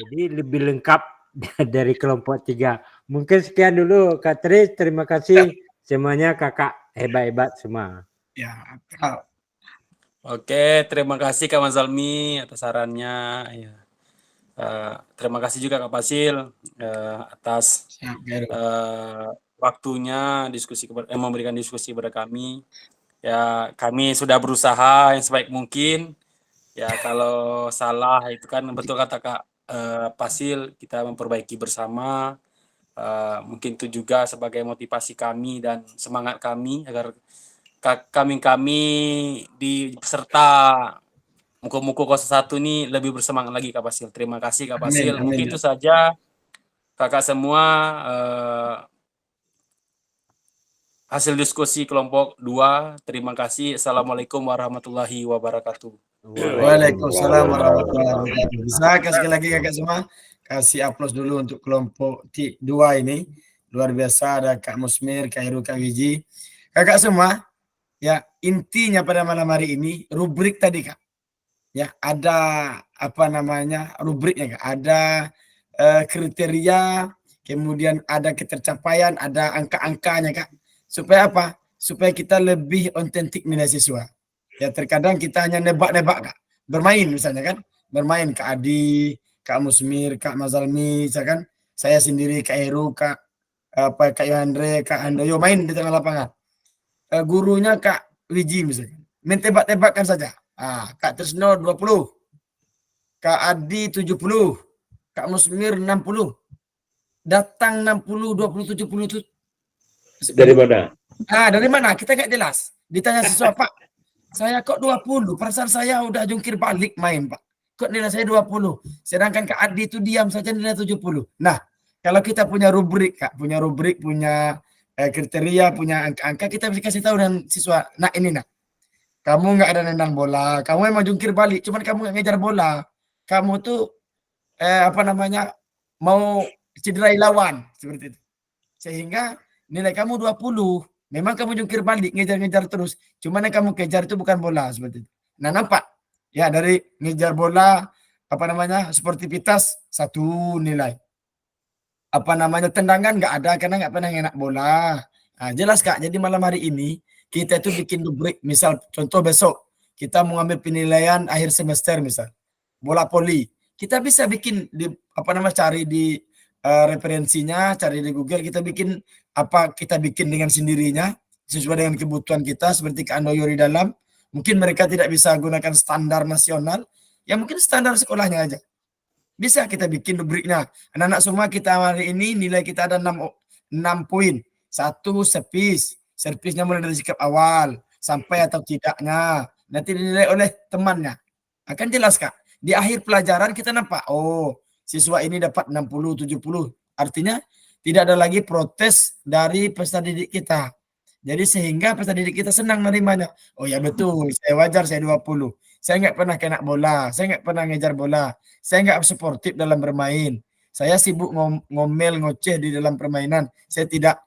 Jadi lebih lengkap dari kelompok 3. Mungkin sekian dulu Kak Tris, terima kasih semuanya kakak hebat-hebat semua. Ya, Oke, terima kasih Kak Manzalmi atas sarannya. Ya. Terima kasih juga Kak Pasil atas waktunya memberikan diskusi kepada kami. Ya, kami sudah berusaha yang sebaik mungkin. Ya, kalau salah itu kan betul kata Kak Pasil, kita memperbaiki bersama. Mungkin itu juga sebagai motivasi kami dan semangat kami agar kami di peserta Muko-Muko 01 ini lebih bersemangat lagi Kak Pasil. Terima kasih Kak Pasil. Amin, mungkin itu saja kakak semua hasil diskusi kelompok 2. Terima kasih. Assalamualaikum warahmatullahi wabarakatuh. Waalaikumsalam warahmatullahi wabarakatuh. Bisa sekali lagi kakak semua kasih aplaus dulu untuk kelompok 2 ini. Luar biasa, ada Kak Musmir, Kak Heru, Kak Wiji. Kakak semua, ya intinya pada malam hari ini rubrik tadi Kak. Ya, ada apa namanya rubriknya, Kak. Ada kriteria, kemudian ada ketercapaian, ada angka-angkanya, Kak. Supaya apa? Supaya kita lebih otentik nilai siswa. Ya, terkadang kita hanya nebak-nebak, Kak. Bermain misalnya kan, bermain Kak Adi, Kak Musmir, Kak Mazalmi, misalkan saya sendiri, Kak Heru, Kak Yohandre, Kak Handoyo main di tengah lapangan. Gurunya Kak Wiji misalkan. Main tebak-tebakan saja. Kak Trisno 20, Kak Adi 70, Kak Musmir 60. Datang 60, 20, 70 itu. Dari mana? Dari mana? Kita nggak jelas. Ditanya siswa, Pak, saya kok 20, perasaan saya udah jungkir balik main, Pak. Kok nilai saya 20? Sedangkan Kak Adi itu diam saja nilai 70. Nah, kalau kita punya rubrik, Kak, punya kriteria, punya angka-angka, kita bisa kasih tahu dengan siswa, nah ini nak, kamu nggak ada nendang bola, kamu emang jungkir balik, cuman kamu nggak ngejar bola, kamu tuh mau cederai lawan seperti itu, sehingga nilai kamu 20. Memang kamu jungkir balik, ngejar-ngejar terus, cuman yang kamu kejar itu bukan bola seperti itu. Nah, nampak ya, dari ngejar bola sportivitas 1 nilai, tendangan nggak ada karena nggak pernah ngenak bola. Jelas Kak. Jadi malam hari ini kita itu bikin rubrik. Misal contoh besok kita mau ambil penilaian akhir semester, misal bola poli, kita bisa bikin di cari di referensinya, cari di Google, kita bikin dengan sendirinya sesuai dengan kebutuhan kita, seperti Kak Andoyo di dalam. Mungkin mereka tidak bisa gunakan standar nasional, ya mungkin standar sekolahnya aja. Bisa kita bikin rubriknya. Anak-anak semua kita hari ini nilai kita ada 6 poin. 1, servis. Servisnya mulai dari sikap awal sampai atau tidaknya. Nanti dinilai oleh temannya. Akan jelas Kak. Di akhir pelajaran kita nampak, oh siswa ini dapat 60, 70. Artinya tidak ada lagi protes dari peserta didik kita. Jadi sehingga peserta didik kita senang menerimanya. Oh ya betul, saya wajar saya 20. Saya nggak pernah kena bola, saya nggak pernah ngejar bola, saya nggak sportif dalam bermain, saya sibuk ngomel ngoceh di dalam permainan, saya tidak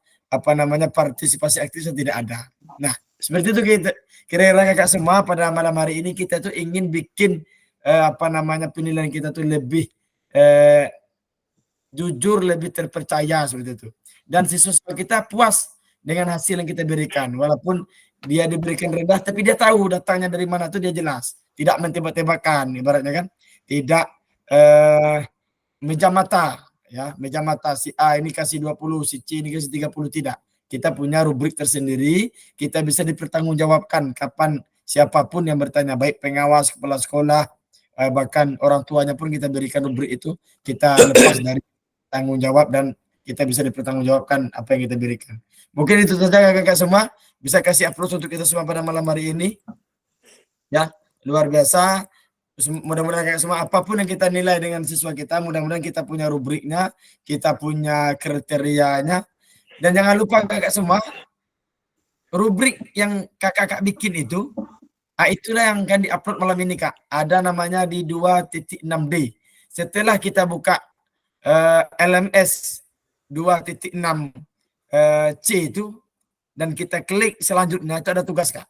partisipasi aktif, saya tidak ada. Nah, seperti itu kita kira-kira Kakak semua pada malam hari ini kita tuh ingin bikin penilaian kita tuh lebih jujur, lebih terpercaya seperti itu. Dan siswa kita puas dengan hasil yang kita berikan, walaupun dia diberikan rendah, tapi dia tahu datangnya dari mana tuh dia jelas. Tidak mentebak-tebakan, ibaratnya kan. Tidak meja mata, ya. Meja mata si A ini kasih 20, si C ini kasih 30, tidak. Kita punya rubrik tersendiri, kita bisa dipertanggungjawabkan kapan siapapun yang bertanya, baik pengawas, kepala sekolah, bahkan orang tuanya pun kita berikan rubrik itu, kita lepas dari tanggung jawab dan kita bisa dipertanggungjawabkan apa yang kita berikan. Mungkin itu saja Kakak semua, bisa kasih approach untuk kita semua pada malam hari ini. Ya, luar biasa. Mudah-mudahan Kakak semua, apapun yang kita nilai dengan siswa kita, mudah-mudahan kita punya rubriknya, kita punya kriterianya. Dan jangan lupa Kakak semua, rubrik yang kakak bikin itu, itulah yang akan diupload malam ini Kak. Ada namanya di 2.6D. Setelah kita buka LMS 2.6 C itu, dan kita klik selanjutnya, itu ada tugas Kak.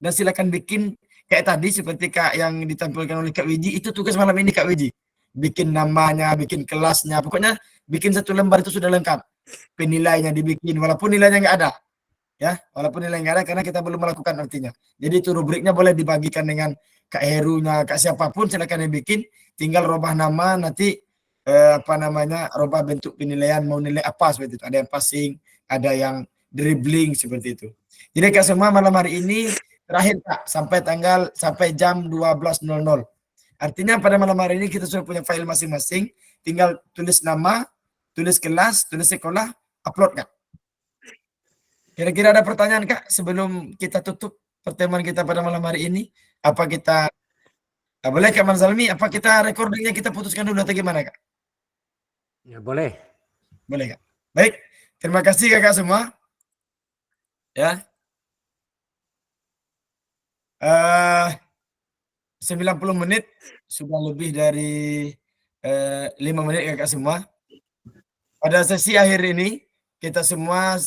Dan silakan bikin kayak tadi seperti Kak yang ditampilkan oleh Kak Wiji, itu tugas malam ini Kak Wiji. Bikin namanya, bikin kelasnya, pokoknya bikin 1 lembar itu sudah lengkap. Penilainya dibikin, walaupun nilainya nggak ada. Ya, walaupun nilai nggak ada karena kita belum melakukan artinya. Jadi itu rubriknya boleh dibagikan dengan Kak Herunya, Kak siapapun, silakan dibikin, tinggal robah nama, nanti robah bentuk penilaian, mau nilai apa seperti itu. Ada yang passing, ada yang dribbling seperti itu. Jadi Kak semua, malam hari ini terakhir Kak, sampai jam 12.00. Artinya pada malam hari ini kita sudah punya file masing-masing, tinggal tulis nama, tulis kelas, tulis sekolah, upload Kak. Kira-kira ada pertanyaan Kak sebelum kita tutup pertemuan kita pada malam hari ini? Apa kita boleh Kak Manzalmi, apa kita recordingnya kita putuskan dulu atau gimana Kak? Ya boleh. Boleh Kak. Baik, terima kasih Kakak semua. Ya. 90 menit, sudah lebih dari 5 menit Kakak semua. Pada sesi akhir ini, kita semua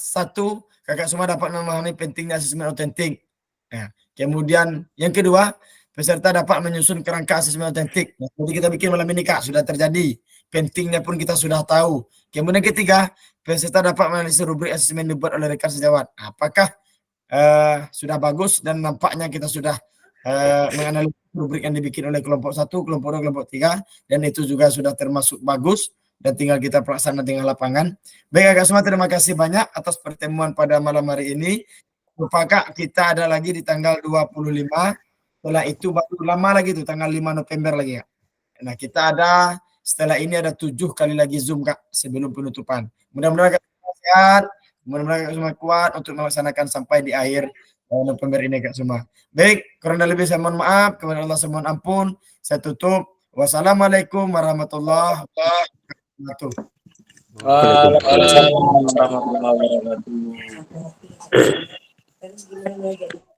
Kakak semua dapat memahami pentingnya asesmen otentik. Nah, kemudian yang kedua, peserta dapat menyusun kerangka asesmen otentik. Nah, seperti kita bikin malam ini Kak, sudah terjadi. Pentingnya pun kita sudah tahu. Kemudian ketiga, peserta dapat menganalisis rubrik asesmen dibuat oleh rekan sejawat. Apakah sudah bagus dan nampaknya kita sudah menganalisis rubrik yang dibikin oleh kelompok 1, kelompok 2, kelompok 3, dan itu juga sudah termasuk bagus dan tinggal kita pelaksana dengan lapangan. Baik Kak semua, terima kasih banyak atas pertemuan pada malam hari ini. Lupa Kak, kita ada lagi di tanggal 25. Setelah itu baru lama lagi tuh, tanggal 5 November lagi Kak. Nah, kita ada setelah ini ada 7 kali lagi Zoom Kak sebelum penutupan. Mudah-mudahan Kak semua sehat, mudah-mudahan Kak semua kuat untuk melaksanakan sampai di akhir November ini Kak semua. Baik, kurang dan lebih saya mohon maaf, kepada Allah saya mohon ampun. Saya tutup. Wassalamualaikum warahmatullahi wabarakatuh. Waalaikumsalam warahmatullahi wabarakatuh.